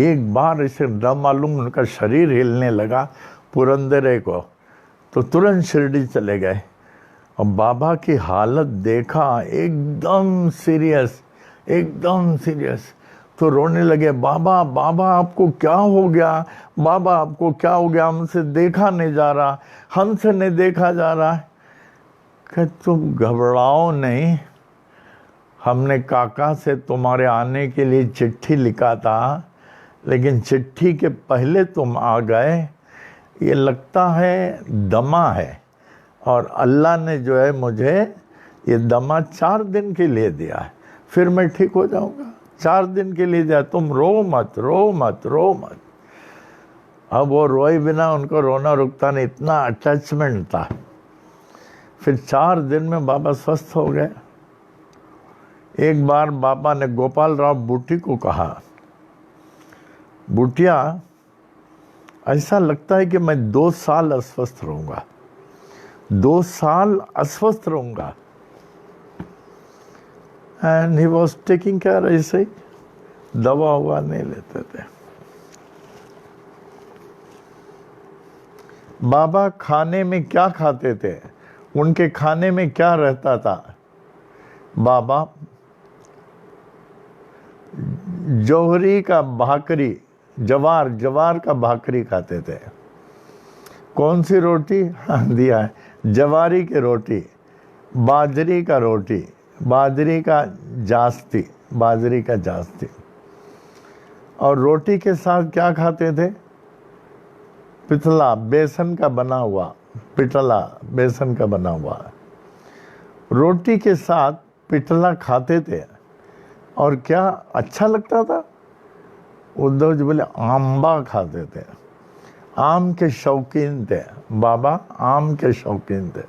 एक बार इसे न मालूम उनका शरीर हिलने लगा पुरंदरे को, तो तुरंत शिरडी चले गए और बाबा की हालत देखा, एकदम सीरियस, एकदम सीरियस। तो रोने लगे, बाबा बाबा आपको क्या हो गया, बाबा आपको क्या हो गया, हमसे देखा नहीं जा रहा, हमसे नहीं देखा जा रहा है। कि तुम घबराओ नहीं, हमने काका से तुम्हारे आने के लिए चिट्ठी लिखा था, लेकिन चिट्ठी के पहले तुम आ गए, ये लगता है दमा है, और अल्लाह ने जो है मुझे ये दमा 4 दिन के लिए दिया है, फिर मैं ठीक हो जाऊंगा। 4 दिन के लिए दिया, तुम रो मत, रो मत, रो मत। अब वो रोए बिना उनको रोना रुकता नहीं, इतना अटैचमेंट था। फिर 4 दिन में बाबा स्वस्थ हो गए। एक बार बाबा ने गोपाल राव बूटी को कहा, बूटिया ऐसा लगता है कि मैं 2 साल अस्वस्थ रहूंगा, 2 साल अस्वस्थ रहूंगा। And he was taking care, ऐसे ही दवा हुआ नहीं लेते थे। बाबा खाने में क्या खाते थे, उनके खाने में क्या रहता था? बाबा जोहरी का भाकरी, जवार का भाकरी खाते थे। कौन सी रोटी? हाँ दिया है, जवारी की रोटी, बाजरी का रोटी, बाजरी का जास्ती। और रोटी के साथ क्या खाते थे? पिठला, बेसन का बना हुआ, पिठला बेसन का बना हुआ। रोटी के साथ पिठला खाते थे। और क्या अच्छा लगता था? उद्धव जी बोले आंबा खाते थे, आम के शौकीन थे बाबा, आम के शौकीन थे।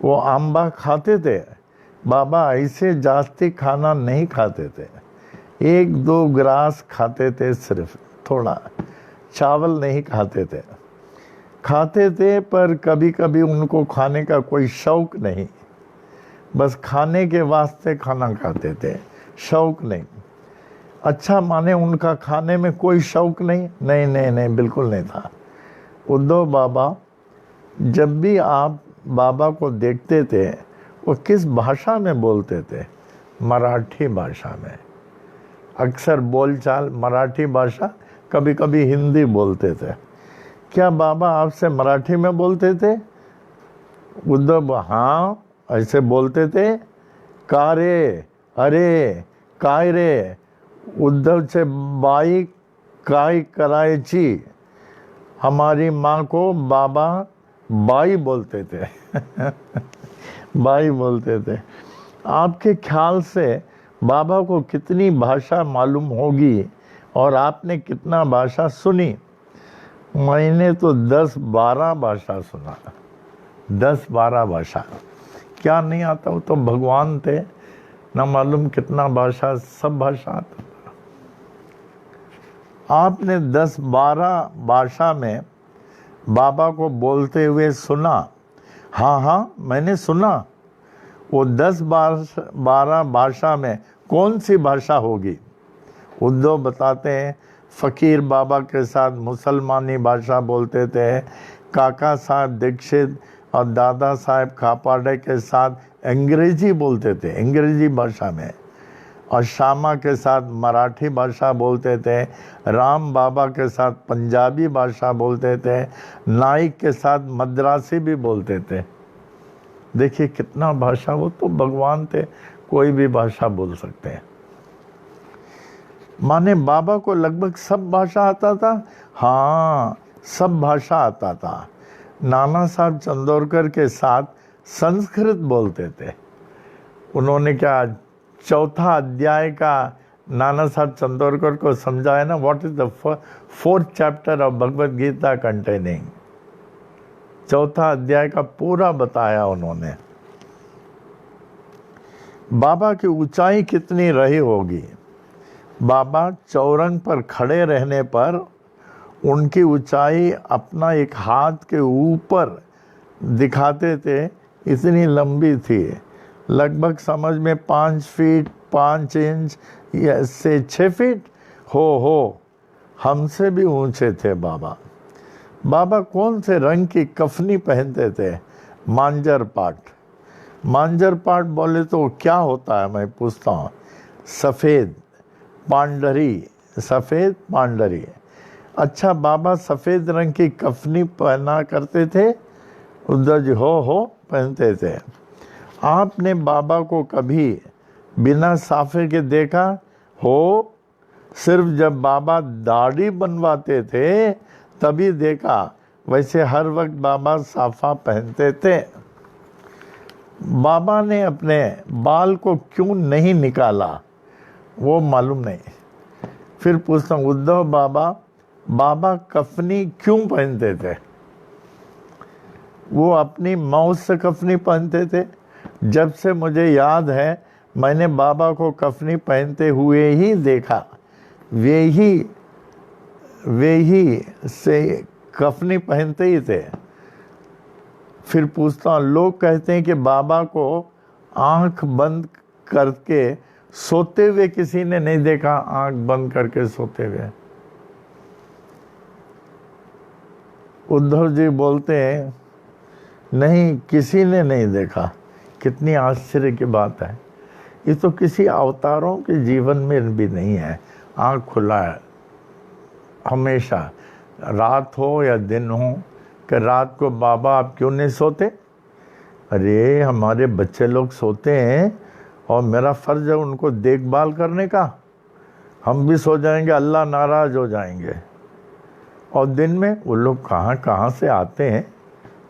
वो आंबा खाते थे। बाबा ऐसे जास्ती खाना नहीं खाते थे, 1-2 ग्रास खाते थे, सिर्फ थोड़ा, चावल नहीं खाते थे। खाते थे पर कभी कभी उनको खाने का कोई शौक नहीं, बस खाने के वास्ते खाना खाते थे, शौक नहीं। अच्छा माने उनका खाने में कोई शौक नहीं? नहीं, बिल्कुल नहीं था। उद्धव बाबा, जब भी आप बाबा को देखते थे, वो किस भाषा में बोलते थे? मराठी भाषा में। अक्सर बोलचाल मराठी भाषा, कभी कभी हिंदी बोलते थे। क्या बाबा आपसे मराठी में बोलते थे? उद्धव, हाँ ऐसे बोलते थे। का रे, अरे काय रे, उद्धवचे बाई काय करायची। हमारी माँ को बाबा बाई बोलते थे बाई बोलते थे। आपके ख्याल से बाबा को कितनी भाषा मालूम होगी और आपने कितना भाषा सुनी? मैंने तो 10-12 भाषा सुना, 10-12 भाषा। क्या नहीं आता? वो तो भगवान थे, ना मालूम कितना भाषा, सब भाषा आता था। आपने 10-12 भाषा में बाबा को बोलते हुए सुना? हाँ मैंने सुना। वो 10-12 भाषा में कौन सी भाषा होगी? उद्धव बताते हैं फकीर बाबा के साथ मुसलमानी भाषा बोलते थे, काका साहब दीक्षित और दादा साहब खापाड़े के साथ अंग्रेजी बोलते थे, अंग्रेजी भाषा में, और श्यामा के साथ मराठी भाषा बोलते थे, राम बाबा के साथ पंजाबी भाषा बोलते थे, नाइक के साथ मद्रासी भी बोलते थे। देखिए कितना भाषा, वो तो भगवान थे, कोई भी भाषा बोल सकते हैं। माने बाबा को लगभग सब भाषा आता था? हाँ सब भाषा आता था। नाना साहब चंदोरकर के साथ संस्कृत बोलते थे। उन्होंने क्या 4था अध्याय का नाना साहब चंदोरकर को समझाया ना, what is the 4th chapter of Bhagavad Gita containing. 4था अध्याय का पूरा बताया उन्होंने। बाबा की ऊंचाई कितनी रही होगी? बाबा चौरंग पर खड़े रहने पर उनकी ऊंचाई अपना एक हाथ के ऊपर दिखाते थे, इतनी लंबी थी, लगभग समझ में 5 फीट 5 इंच या से 6 फीट हो हमसे भी ऊंचे थे बाबा। बाबा कौन से रंग की कफनी पहनते थे? मांजर पाट। मांजर पाट बोले तो क्या होता है, मैं पूछता हूँ? सफ़ेद पांडरी, सफ़ेद पांडरी। अच्छा, बाबा सफ़ेद रंग की कफनी पहना करते थे, उद्धव जी हो पहनते थे। आपने बाबा को कभी बिना साफे के देखा हो? सिर्फ जब बाबा दाढ़ी बनवाते थे तभी देखा, वैसे हर वक्त बाबा साफा पहनते थे। बाबा ने अपने बाल को क्यों नहीं निकाला वो मालूम नहीं। फिर पूछता हूँ, उद्धव बाबा कफनी क्यों पहनते थे? वो अपनी मौत से कफनी पहनते थे। जब से मुझे याद है मैंने बाबा को कफनी पहनते हुए ही देखा। वे ही से कफनी पहनते ही थे। फिर पूछता हूँ, लोग कहते हैं कि बाबा को आंख बंद करके सोते हुए किसी ने नहीं देखा, आंख बंद करके सोते हुए। उद्धव जी बोलते हैं नहीं, किसी ने नहीं देखा। कितनी आश्चर्य की बात है। ये तो किसी अवतारों के जीवन में भी नहीं है। आँख खुला है हमेशा, रात हो या दिन हो, कि रात को बाबा आप क्यों नहीं सोते? अरे हमारे बच्चे लोग सोते हैं और मेरा फ़र्ज़ है उनको देखभाल करने का। हम भी सो जाएंगे, अल्लाह नाराज़ हो जाएंगे। और दिन में वो लोग कहाँ से आते हैं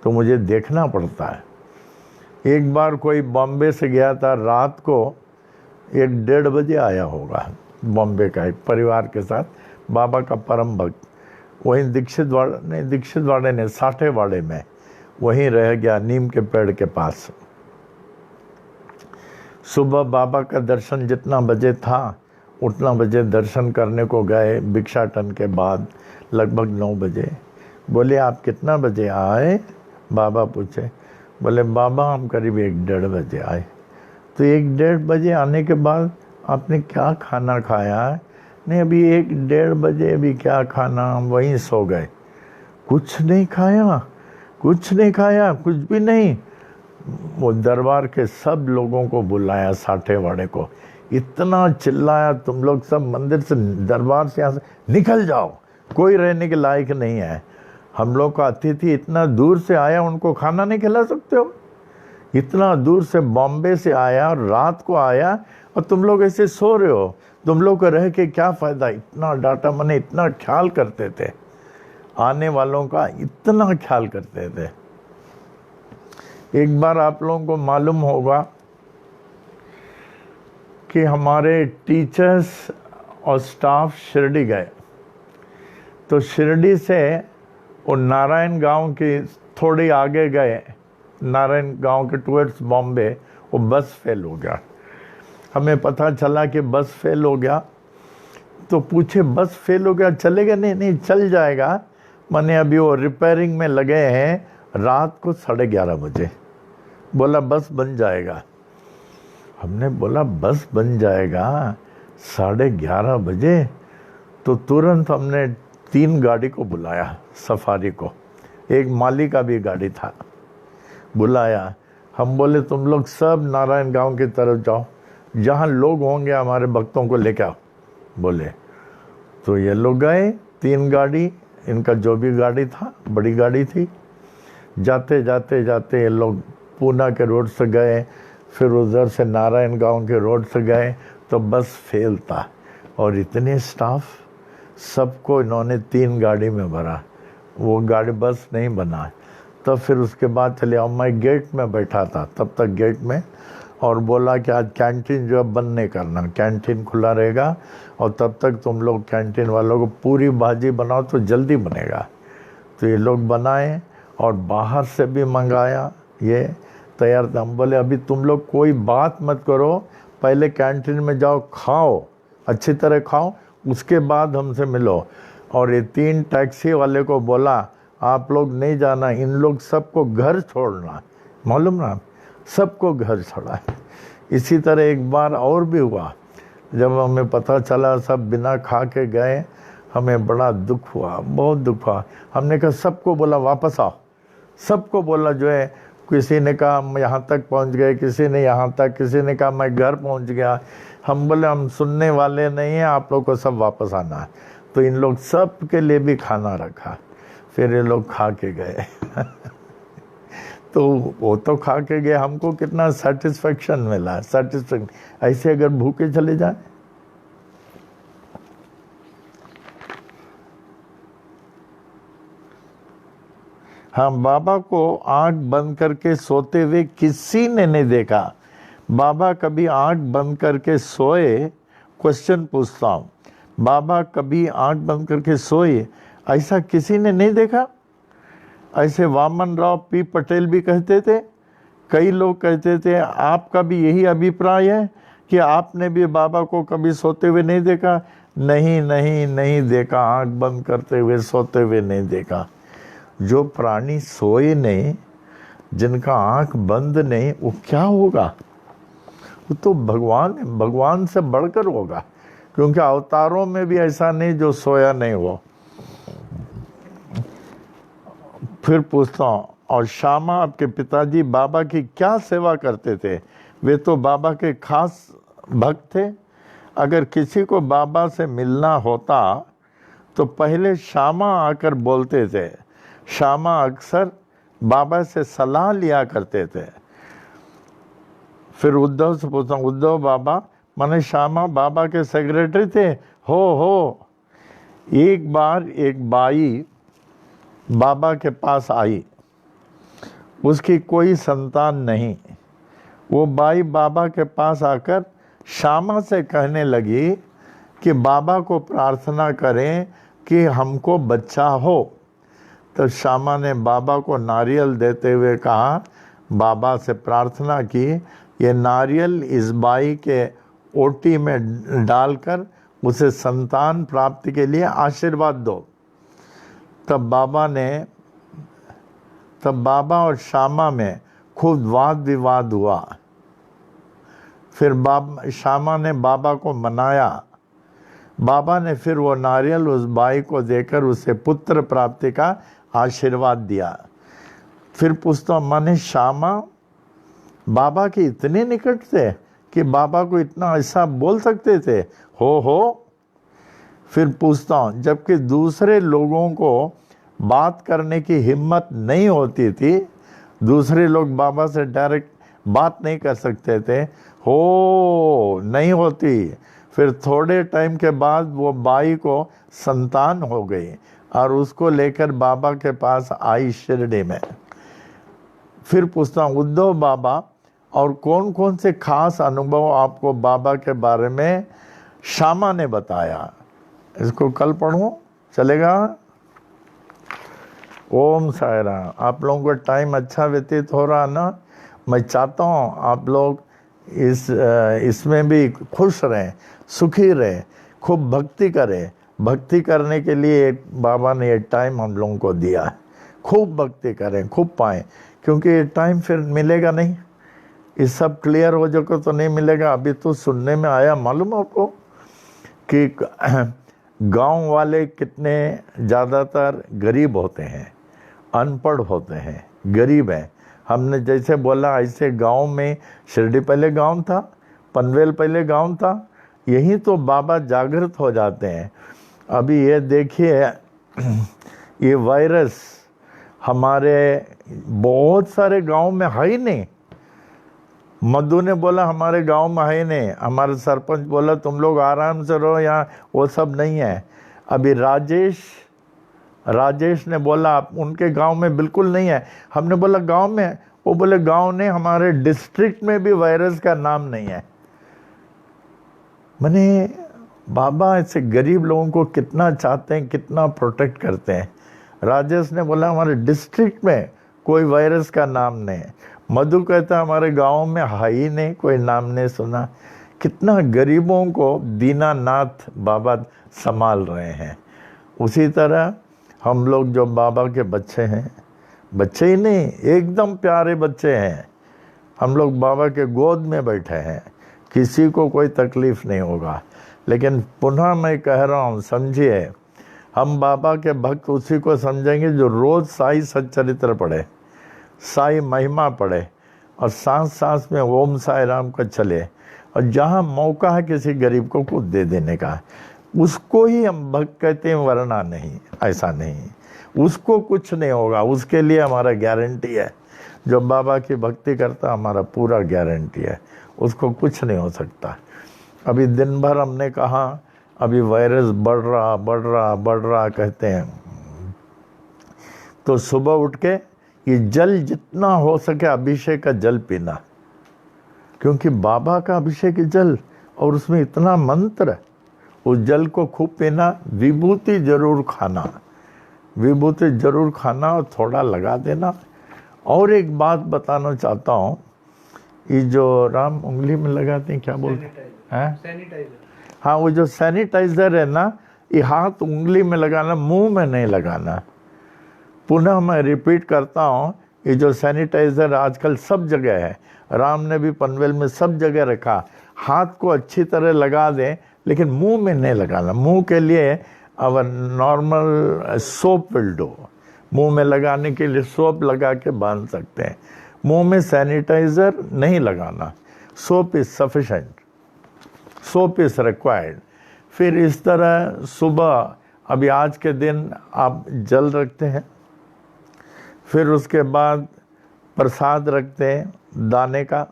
तो मुझे देखना पड़ता है। एक बार कोई बॉम्बे से गया था, रात को 1-1:30 बजे आया होगा, बॉम्बे का एक परिवार के साथ, बाबा का परम भक्त। वहीं दीक्षितवाड़े ने साठेवाड़े में वहीं रह गया, नीम के पेड़ के पास। सुबह बाबा का दर्शन जितना बजे था उतना बजे दर्शन करने को गए, भिक्षाटन के बाद लगभग 9 बजे। बोले आप कितना बजे आए? बाबा पूछे। बोले बाबा हम करीब 1-1:30 बजे आए। तो 1-1:30 बजे आने के बाद आपने क्या खाना खाया? नहीं अभी 1-1:30 बजे, अभी क्या खाना, हम वहीं सो गए। कुछ नहीं खाया, कुछ भी नहीं। वो दरबार के सब लोगों को बुलाया, साठेवाड़े को, इतना चिल्लाया, तुम लोग सब मंदिर से, दरबार से यहाँ से निकल जाओ, कोई रहने के लायक नहीं है। हम लोग का अतिथि इतना दूर से आया, उनको खाना नहीं खिला सकते हो? इतना दूर से बॉम्बे से आया, रात को आया, और तुम लोग ऐसे सो रहे हो, तुम लोग को रह के क्या फ़ायदा? इतना डांटा, मैंने इतना ख्याल करते थे, आने वालों का इतना ख्याल करते थे। एक बार आप लोगों को मालूम होगा कि हमारे टीचर्स और स्टाफ शिरडी गए। तो शिरडी से वो नारायण गांव के थोड़े आगे गए, नारायण गांव के टुवर्ड्स बॉम्बे, वो बस फेल हो गया। हमें पता चला कि बस फेल हो गया। तो पूछे बस फेल हो गया, चलेगा? नहीं चल जाएगा, मैंने अभी वो रिपेयरिंग में लगे हैं, रात को 11:30 बजे। बोला बस बन जाएगा। हमने बोला बस बन जाएगा 11:30 बजे? तो तुरंत हमने 3 गाड़ी को बुलाया, सफारी को, एक माली का भी गाड़ी था, बुलाया। हम बोले तुम लोग सब नारायण गांव की तरफ जाओ, जहाँ लोग होंगे हमारे भक्तों को लेके आओ। बोले तो ये लोग गए, 3 गाड़ी, इनका जो भी गाड़ी था, बड़ी गाड़ी थी। जाते जाते ये लोग पूना के रोड से गए, फिर उधर से नारायण गांव के रोड से गए, तो बस फेल था। और इतने स्टाफ, सबको इन्होंने 3 गाड़ी में भरा, वो गाड़ी बस नहीं बना। तब फिर उसके बाद चले आओ, मैं गेट में बैठा था तब तक, गेट में, और बोला कि आज कैंटीन जो है बंद नहीं करना, कैंटीन खुला रहेगा, और तब तक तुम लोग कैंटीन वालों को पूरी भाजी बनाओ तो जल्दी बनेगा। तो ये लोग बनाए, और बाहर से भी मंगाया, ये तैयार था। हम बोले अभी तुम लोग कोई बात मत करो, पहले कैंटीन में जाओ, खाओ, अच्छी तरह खाओ, उसके बाद हमसे मिलो। और ये 3 टैक्सी वाले को बोला आप लोग नहीं जाना, इन लोग सबको घर छोड़ना, मालूम ना, सबको घर छोड़ा है। इसी तरह एक बार और भी हुआ, जब हमें पता चला सब बिना खा के गए, हमें बड़ा दुख हुआ, बहुत दुख हुआ। हमने कहा सबको बोला वापस आओ, सबको बोला जो है, किसी ने कहा हम यहाँ तक पहुँच गए, किसी ने यहाँ तक, किसी ने कहा मैं घर पहुँच गया। हम बोले हम सुनने वाले नहीं हैं, आप लोग को सब वापस आना है। तो इन लोग सब के लिए भी खाना रखा, फिर ये लोग खा के गए तो वो तो खा के गए, हमको कितना सेटिस्फेक्शन मिला, सेटिस्फेक्शन। ऐसे अगर भूखे चले जाए, हाँ, बाबा को आंख बंद करके सोते हुए किसी ने नहीं देखा। बाबा कभी आंख बंद करके सोए? क्वेश्चन पूछता हूँ, बाबा कभी आंख बंद करके सोए, ऐसा किसी ने नहीं देखा? ऐसे वामन राव पी पटेल भी कहते थे, कई लोग कहते थे। आपका भी यही अभिप्राय है कि आपने भी बाबा को कभी सोते हुए नहीं देखा? नहीं नहीं नहीं देखा, आंख बंद करते हुए सोते हुए नहीं देखा। जो प्राणी सोए नहीं, जिनका आंख बंद नहीं, वो क्या होगा? वो तो भगवान है, भगवान से बढ़कर होगा, क्योंकि अवतारों में भी ऐसा नहीं जो सोया नहीं हो। फिर पूछता हूँ, और श्यामा आपके पिताजी बाबा की क्या सेवा करते थे? वे तो बाबा के खास भक्त थे। अगर किसी को बाबा से मिलना होता तो पहले श्यामा आकर बोलते थे। श्यामा अक्सर बाबा से सलाह लिया करते थे। फिर उद्धव से पूछता हूँ, उद्धव बाबा माने श्यामा बाबा के सेक्रेटरी थे? हो। एक बार एक बाई बाबा के पास आई, उसकी कोई संतान नहीं। वो बाई बाबा के पास आकर श्यामा से कहने लगी कि बाबा को प्रार्थना करें कि हमको बच्चा हो। तो श्यामा ने बाबा को नारियल देते हुए कहा, बाबा से प्रार्थना की, ये नारियल इस बाई के ओटी में डालकर उसे संतान प्राप्ति के लिए आशीर्वाद दो। तब बाबा और श्यामा में खूब वाद विवाद हुआ। फिर श्यामा ने बाबा को मनाया। बाबा ने फिर वो नारियल उस बाई को देकर उसे पुत्र प्राप्ति का आशीर्वाद दिया। फिर पूछता हूँ, माने श्यामा बाबा के इतने निकट थे कि बाबा को इतना ऐसा बोल सकते थे? हो। फिर पूछता हूँ, जबकि दूसरे लोगों को बात करने की हिम्मत नहीं होती थी, दूसरे लोग बाबा से डायरेक्ट बात नहीं कर सकते थे, हो नहीं होती। फिर थोड़े टाइम के बाद वो बाई को संतान हो गई और उसको लेकर बाबा के पास आई शिरडी में। फिर पूछता हूँ, उद्धव बाबा और कौन कौन से खास अनुभव आपको बाबा के बारे में श्यामा ने बताया? इसको कल पढ़ूं, चलेगा? ओम साई राम। आप लोगों को टाइम अच्छा व्यतीत हो रहा ना? मैं चाहता हूँ आप लोग इसमें भी खुश रहें, सुखी रहें, खूब भक्ति करें। भक्ति करने के लिए बाबा ने ये टाइम हम लोगों को दिया है। खूब भक्ति करें, खूब पाएं, क्योंकि ये टाइम फिर मिलेगा नहीं। ये सब क्लियर हो जाएगा तो नहीं मिलेगा। अभी तो सुनने में आया, मालूम आपको, कि गांव वाले कितने ज़्यादातर गरीब होते हैं, अनपढ़ होते हैं, गरीब हैं। हमने जैसे बोला ऐसे गांव में, शिरडी पहले गांव था, पनवेल पहले गांव था, यहीं तो बाबा जागृत हो जाते हैं। अभी ये देखिए, ये वायरस हमारे बहुत सारे गांव में है ही नहीं। मधु ने बोला हमारे गांव में है नहीं, हमारे सरपंच बोला तुम लोग आराम से रहो, यहाँ वो सब नहीं है। अभी राजेश ने बोला उनके गांव में बिल्कुल नहीं है। हमने बोला गांव में, वो बोले गांव नहीं, हमारे डिस्ट्रिक्ट में भी वायरस का नाम नहीं है। मैंने बाबा ऐसे गरीब लोगों को कितना चाहते हैं, कितना प्रोटेक्ट करते हैं। राजेश ने बोला हमारे डिस्ट्रिक्ट में कोई वायरस का नाम नहीं है। मधु कहता हमारे गांव में है ही नहीं, कोई नाम नहीं सुना। कितना गरीबों को दीनानाथ बाबा संभाल रहे हैं। उसी तरह हम लोग जो बाबा के बच्चे हैं, बच्चे ही नहीं, एकदम प्यारे बच्चे हैं, हम लोग बाबा के गोद में बैठे हैं, किसी को कोई तकलीफ नहीं होगा। लेकिन पुनः मैं कह रहा हूँ, समझिए, हम बाबा के भक्त उसी को समझेंगे जो रोज़ साई सच्चरित्र पढ़े, साई महिमा पढ़े और सांस सांस में ओम साई राम का चले, और जहाँ मौका है किसी गरीब को कुछ दे देने का, उसको ही हम भक्त कहते हैं, वरना नहीं, ऐसा नहीं। उसको कुछ नहीं होगा, उसके लिए हमारा गारंटी है। जो बाबा की भक्ति करता हमारा पूरा गारंटी है, उसको कुछ नहीं हो सकता। अभी दिन भर हमने कहा अभी वायरस बढ़ रहा कहते हैं, तो सुबह उठ के ये जल जितना हो सके अभिषेक का जल पीना, क्योंकि बाबा का अभिषेक जल और उसमें इतना मंत्र, उस जल को खूब पीना। विभूति जरूर खाना, विभूति जरूर खाना और थोड़ा लगा देना। और एक बात बताना चाहता हूँ, ये जो राम उंगली में लगाते हैं क्या बोलते हैं, सैनिटाइजर। हाँ, वो जो सैनिटाइजर है ना, ये हाथ उंगली में लगाना, मुंह में नहीं लगाना। पुनः मैं रिपीट करता हूँ, ये जो सैनिटाइजर आजकल सब जगह है, राम ने भी पनवेल में सब जगह रखा, हाथ को अच्छी तरह लगा दें, लेकिन मुंह में नहीं लगाना। मुंह के लिए अब नॉर्मल सोप विल डू, मुंह में लगाने के लिए सोप लगा के बांध सकते हैं, मुंह में सैनिटाइजर नहीं लगाना। Soap is sufficient, soap is required. फिर इस तरह सुबह, अभी आज के दिन आप जल रखते हैं, फिर उसके बाद प्रसाद रखते हैं दाने का,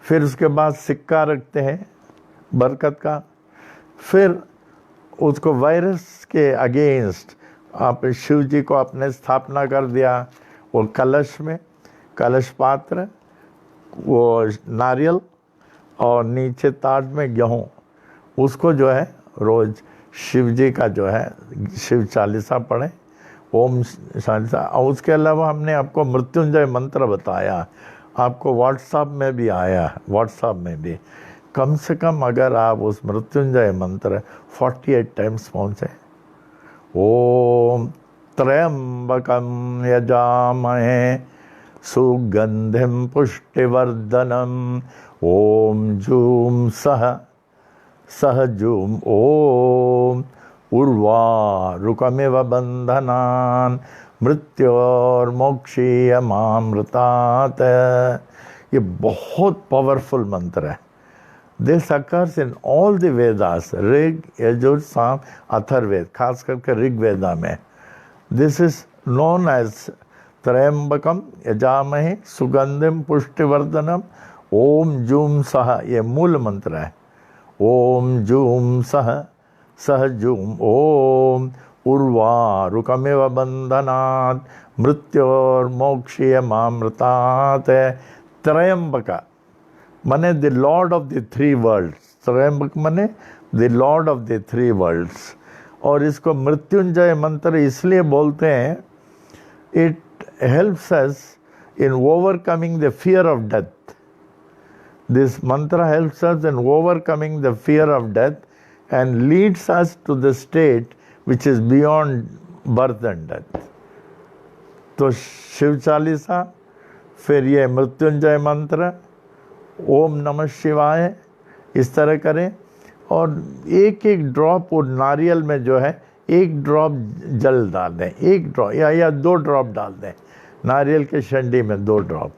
फिर उसके बाद सिक्का रखते हैं बरकत का, फिर उसको वायरस के अगेंस्ट आप शिव जी को आपने स्थापना कर दिया, वो कलश में, कलश पात्र, वो नारियल और नीचे ताज में गेहूँ, उसको जो है रोज़ शिव जी का जो है शिव चालीसा पढ़ें, ओम चालीसा। और उसके अलावा हमने आपको मृत्युंजय मंत्र बताया, आपको व्हाट्सएप में भी आया, व्हाट्सएप में भी कम से कम अगर आप उस मृत्युंजय मंत्र 48 टाइम्स पहुँचे, ओम त्र्यंबकं यजामहे सुगंधिं पुष्टिवर्धनम् ओम जूम सह जूम ओम उर्वारुकमिव बंधनान् मृत्योर्मोक्षीयमामृतात्। ये बहुत पावरफुल मंत्र है। This occurs in all the Vedas, Rig, Yajur, साम, अथर्ववेद, खास करके ऋग्वेदा में। दिस इज नोन एज त्र्यंबकम यजामहे सुगंधिम पुष्टिवर्धनम ओम जूम सह, ये मूल मंत्र है। ओम जूम सह जूम ओम उर्वारुकमिव बंधनात् मृत्योर्मोक्षीयमामृतात्। त्र्यंबक मने the lord of the three worlds, Tryambak मने the lord of the three worlds. और इसको मृत्युंजय मंत्र इसलिए बोलते हैं, it helps us in overcoming the fear of death. This mantra helps us in overcoming the fear of death and leads us to the state which is beyond birth and death. तो शिव चालीसा, फिर ये मृत्युंजय मंत्र, ओम नमः शिवाय, इस तरह करें। और एक एक ड्रॉप वो नारियल में जो है, एक ड्रॉप जल डाल दें, एक ड्रॉप या 2 ड्रॉप डाल दें नारियल के शंडी में, 2 ड्रॉप।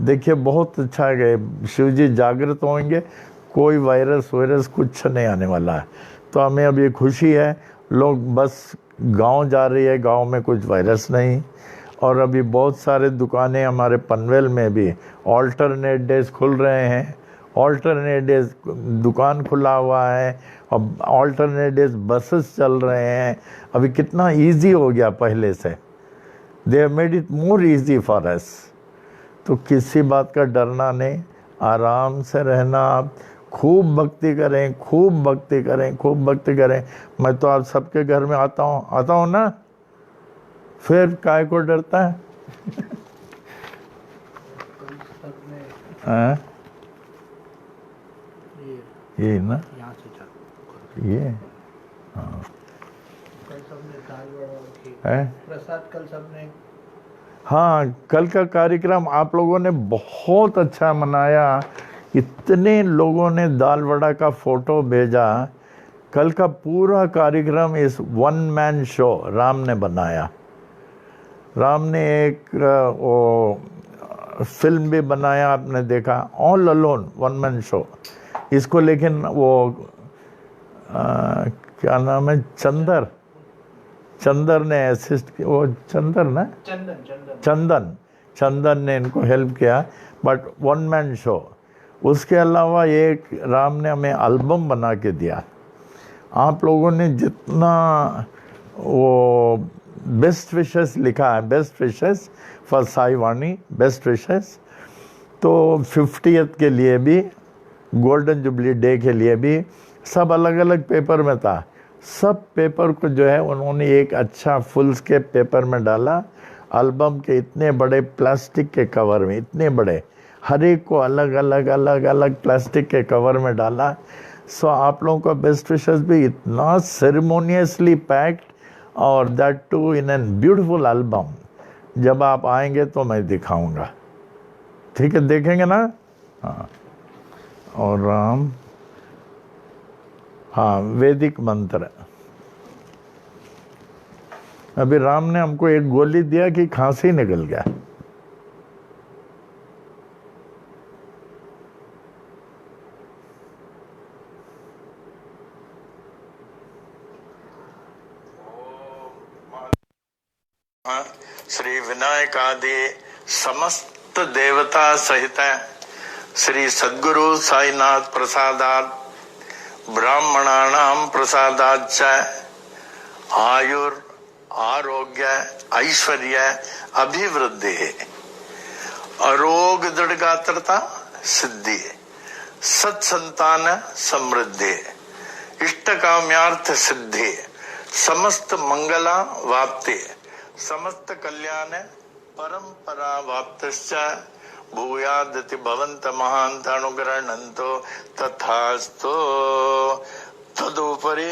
देखिए बहुत अच्छा है, शिव जी जागृत होंगे, कोई वायरस कुछ नहीं आने वाला है। तो हमें अब ये खुशी है, लोग बस गांव जा रही है, गांव में कुछ वायरस नहीं। और अभी बहुत सारे दुकानें हमारे पनवेल में भी ऑल्टरनेट डेज खुल रहे हैं, ऑल्टरनेट डेज दुकान खुला हुआ है, और ऑल्टरनेट डेज बसेस चल रहे हैं। अभी कितना इजी हो गया पहले से, they have made it more easy for us. तो किसी बात का डरना नहीं, आराम से रहना। आप खूब भक्ति करें, खूब भक्ति करें, खूब भक्ति करें। मैं तो आप सबके घर में आता हूँ ना, फिर काय को डरता है? ये ना, ये हाँ। सबने दाल वड़ा की है। प्रसाद कल सबने। हाँ, कल का कार्यक्रम आप लोगों ने बहुत अच्छा मनाया। इतने लोगों ने दाल वड़ा का फोटो भेजा। कल का पूरा कार्यक्रम इस वन मैन शो राम ने बनाया। राम ने एक वो फिल्म भी बनाया, आपने देखा, all alone one man show इसको। लेकिन वो क्या नाम है, चंदर ने असिस्ट, वो चंदर ना, चंदन ने इनको हेल्प किया, बट वन मैन शो। उसके अलावा एक राम ने हमें एल्बम बना के दिया। आप लोगों ने जितना वो बेस्ट विशेस लिखा है, best wishes for Sai Vani, best wishes, तो 50th के लिए भी, गोल्डन जुबली डे के लिए भी, सब अलग अलग पेपर में था। सब पेपर को जो है उन्होंने एक अच्छा फुल स्केप पेपर में डाला, एल्बम के इतने बड़े प्लास्टिक के कवर में, इतने बड़े, हर एक को अलग अलग प्लास्टिक के कवर में डाला। सो आप लोगों का बेस्ट विशेस भी इतना सेरेमोनियसली पैक्ड, और that too in an beautiful album. जब आप आएंगे तो मैं दिखाऊंगा, ठीक है, देखेंगे ना। हाँ, और राम, हाँ, वैदिक मंत्र। अभी राम ने हमको एक गोली दिया कि खांसी निकल गया। श्री विनायक आदि समस्त देवता सहित श्री सद्गुरु साईनाथ प्रसादात ब्राह्मणानां प्रसादाच्च आयुर आरोग्य ऐश्वर्य अभिवृद्धि अरोग दृढ़गात्रता सिद्धि सत्संतान समृद्धि इष्ट काम्यार्थ सिद्धि समस्त मंगला वाप्ति समस्त कल्याण परंपरा वाप्तश्च भूयादति भवंत महांत अनुग्रहणन्तो तथास्तु। तदुपरि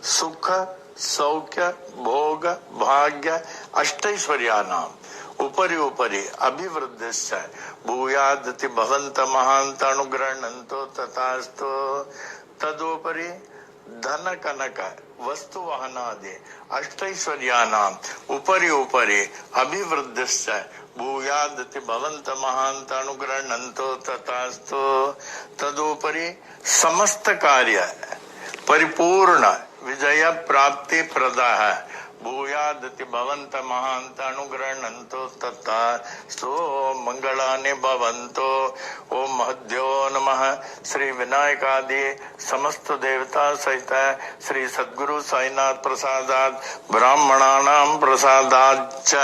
सुख सौख्य भोग भाग्य अष्टैश्वर्यानाम् उपरि उपरि अभिवृद्धिश्च भूयादति भवंत महांत अनुग्रहणन्तो तथास्तु। तदुपरि धन कनक वस्तु वाहनादि अष्टैश्वर्यानाम् उपरि उपरि अभिवृद्धिश्च भूयादति भवंत महांत अनुग्रहणन्तो तथास्तु। तदुपरि समस्त कार्य परिपूर्ण विजय प्राप्ति प्रदाः भूयादति भवंत महांत अनुग्रहणन्तो तथास्तु। मंगलानि भवन्तो। ओम महद्यो नमः। श्री विनायकादि समस्त देवता सहित श्री सद्गुरु साईनाथ प्रसादात ब्राह्मणानां प्रसादाच्च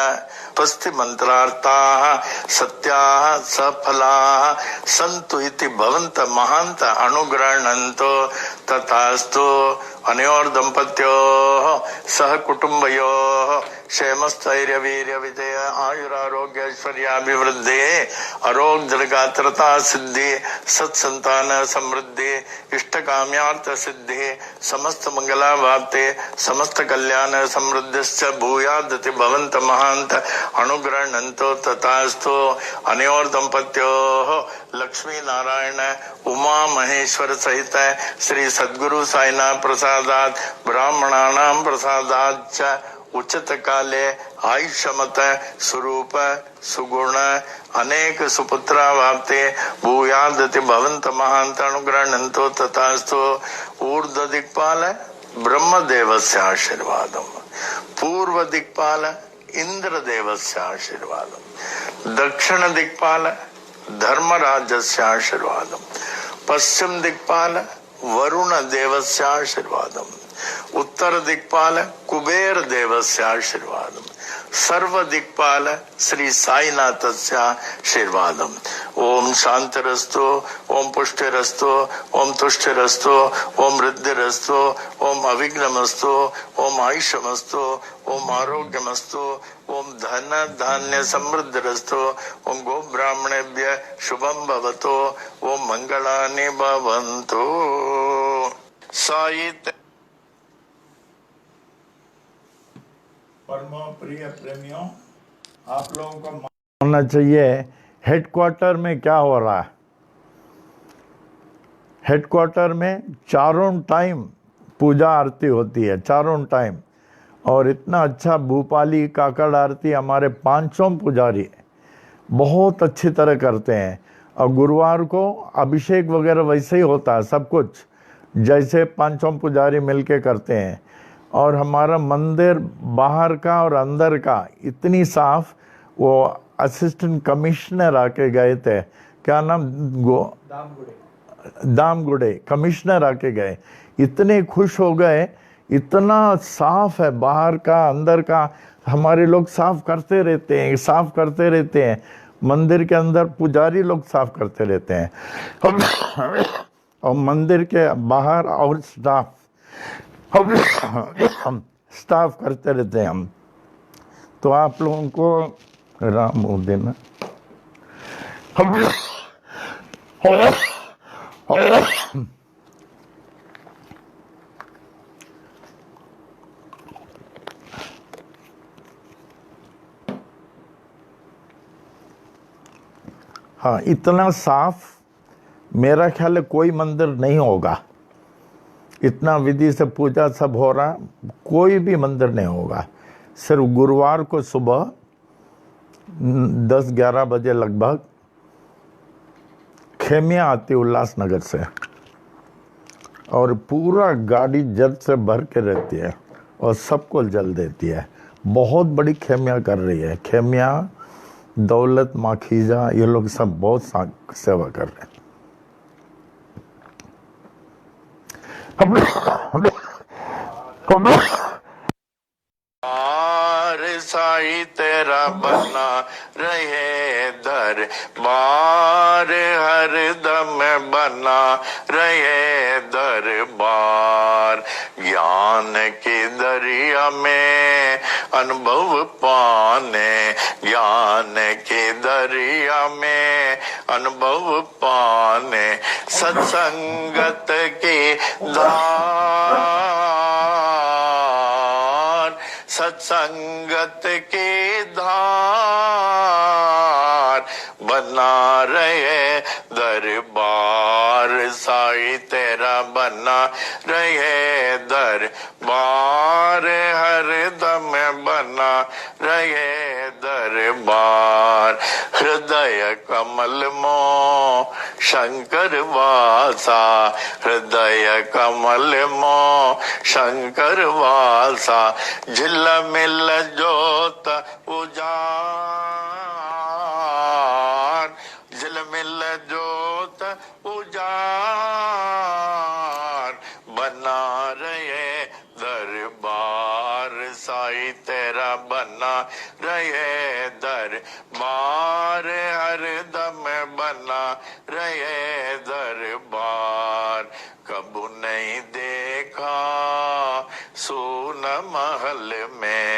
स्वस्ति मंत्रार्थाः सत्याः सफलाः सन्तु इति भवन्त महांत अनुग्रहणन्तो तथास्तु। अनयोर दंपत्योः सह कुटुंबयोः क्षेमस्थैर्य वीर्य विजय आयुरारोग्य ऐश्वर्याभिवृद्धि अरोग दृढ़गात्रता सिद्धि सत्संतान समृद्धि इष्ट काम्यार्थ सिद्धि समस्त मंगला वाप्ते समस्त कल्याण समृद्धिश्च भूयादति भवन्त महांत अनुग्रहणन्तो तथास्तु। अनयोर दंपत्योः लक्ष्मी नारायण उमा महेश्वर सहित श्री सद्गुरु साईनाथ प्रसादात ब्राह्मणानां प्रसादाच्च उचित काले आयुष्यमत स्वरूप सुगुण अनेक सुपुत्रा वाप्ते भूयादति भवन्त महांत अनुग्रहणन्तो तथास्तु। ऊर्ध्व दिक्पाल ब्रह्मदेवस्य आशीर्वादम्, पूर्व दिक्पाल इंद्रदेवस्य आशीर्वादम्, दक्षिण दिक्पाल धर्मराजस्य आशीर्वादम्, पश्चिम दिक्पाल वरुण देवस्य आशीर्वादम्, उत्तर दिक्पाल कुबेर देवस्य आशीर्वादम्, सर्व दिक्पाल श्री साईनाथस्य आशीर्वादम्। ओम शांतिरस्तु, ओम पुष्टिरस्तु, ओम तुष्टिरस्तु, ओम वृद्धिरस्तु, ओम अविघ्नमस्तु, ओम आयुष्यमस्तु, ओम आरोग्यमस्तु, ओम धन धान्य समृद्धिरस्तु, ओम गो ब्राह्मणेभ्य शुभम भवतु, ओम मंगलानि भवन्तु। साई परम प्रिय प्रेमियों, आप लोगों को होना चाहिए हेडक्वार्टर में क्या हो रहा है। हेडक्वार्टर में चारों टाइम पूजा आरती होती है, चारों टाइम। और इतना अच्छा भूपाली काकड़ आरती हमारे 500 पुजारी बहुत अच्छी तरह करते हैं। और गुरुवार को अभिषेक वगैरह वैसे ही होता है, सब कुछ जैसे 500 पुजारी मिलके करते हैं। और हमारा मंदिर बाहर का और अंदर का इतनी साफ, वो असिस्टेंट कमिश्नर आके गए थे, क्या नाम, दामगुड़े कमिश्नर आके गए, इतने खुश हो गए, इतना साफ है बाहर का अंदर का। हमारे लोग साफ करते रहते हैं, साफ करते रहते हैं, मंदिर के अंदर पुजारी लोग साफ करते रहते हैं और मंदिर के बाहर और स्टाफ करते रहते हैं हम। तो आप लोगों को राम हो देना। हाँ, इतना साफ मेरा ख्याल है कोई मंदिर नहीं होगा। इतना विधि से पूजा सब हो रहा, कोई भी मंदिर नहीं होगा। सिर्फ गुरुवार को सुबह 10-11 बजे लगभग खेमिया आती उल्लासनगर से, और पूरा गाड़ी जल से भर के रहती है और सबको जल देती है। बहुत बड़ी खेमिया कर रही है, खेमिया, दौलत माखीजा, ये लोग सब बहुत सेवा कर रहे हैं। साई तेरा बना रहे दरबार, हर दम बना रहे दरबार। ज्ञान की दरिया में अनुभव पाने, ज्ञान की दरिया में अनुभव पाने, सत्संगत की धार, सत्संगत की धार बना रहे दरबार। साई तेरा बना रहे दरबार, हर दम बना रहे दरबार। हृदय कमल मो शंकर वासा, हृदय कमल मो शंकर वासा। झिलमिल जोत उजान, झिलमिल जोत उजान बना रहे दरबार। साई तेरा बना रहे दरबार, हर दम बना रहे दरबार। कबू नहीं देखा सोन महल में,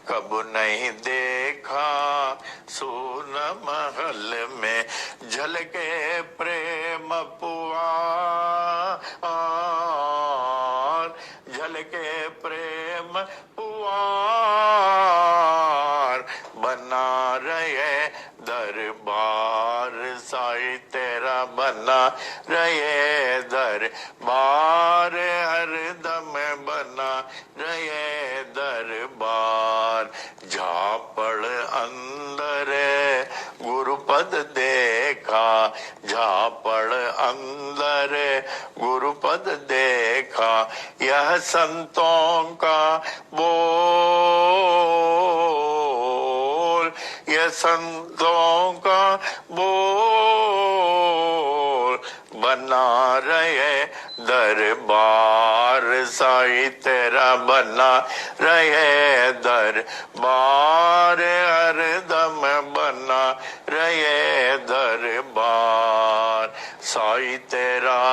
कबू नहीं देखा सोन महल में, झलके प्रेम पुआर, झलके प्रेम पुआर बना रहे दरबार। साई तेरा बना रहे दरबार, हर दम बना रहे दरबार। झापड़ अंदर गुरुपद देखा, झापड़ अंदर गुरुपद देखा। यह संतों का बोल, यह संतों का बोल बना रहे दरबार। साई तेरा बना रहे दरबार, हर दम बना रहे दरबार। साई तेरा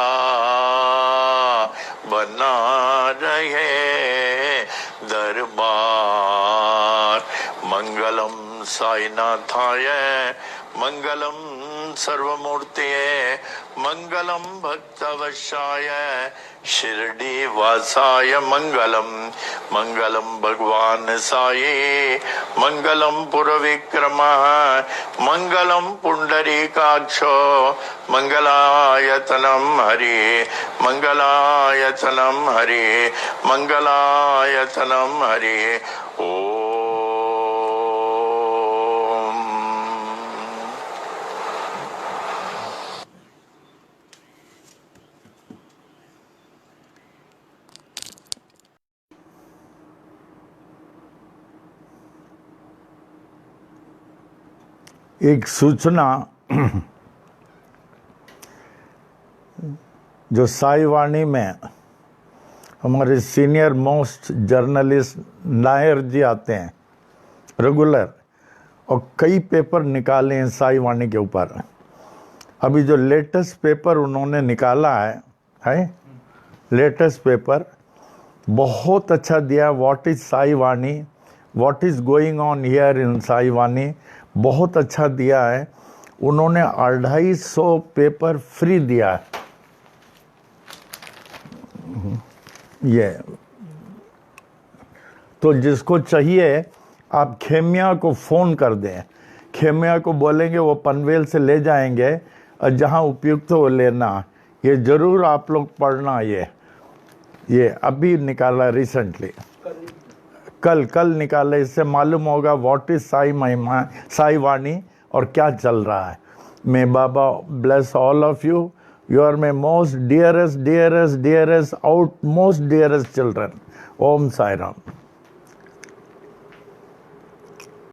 बना रहे दरबार। मंगलम साईनाथाय मंगलम सर्वमूर्तये मंगलम भक्तवशाय शिरडी वासाय मंगलम मंगलम भगवान साई मंगलम पुरविक्रमा मंगलम पुंडरीकाक्षो मंगलायतनम हरि मंगलायतनम हरि मंगलायतनम हरि ओम। एक सूचना जो साई वाणी में हमारे सीनियर मोस्ट जर्नलिस्ट नायर जी आते हैं रेगुलर, और कई पेपर निकाले हैं साई वाणी के ऊपर। अभी जो लेटेस्ट पेपर उन्होंने निकाला है लेटेस्ट पेपर बहुत अच्छा दिया। What is Sai Vani, what is going on here in Sai Vani, बहुत अच्छा दिया है। उन्होंने 250 पेपर फ्री दिया है। ये तो जिसको चाहिए आप खेमिया को फ़ोन कर दें, खेमिया को बोलेंगे वो पनवेल से ले जाएंगे और जहाँ उपयुक्त हो लेना। ये ज़रूर आप लोग पढ़ना। ये अभी निकाला रिसेंटली, कल निकाला। इससे मालूम होगा व्हाट इज साई महिमा, साई वाणी और क्या चल रहा है। May Baba bless all of you. You are my most dearest, utmost dearest children. Om Sai Ram.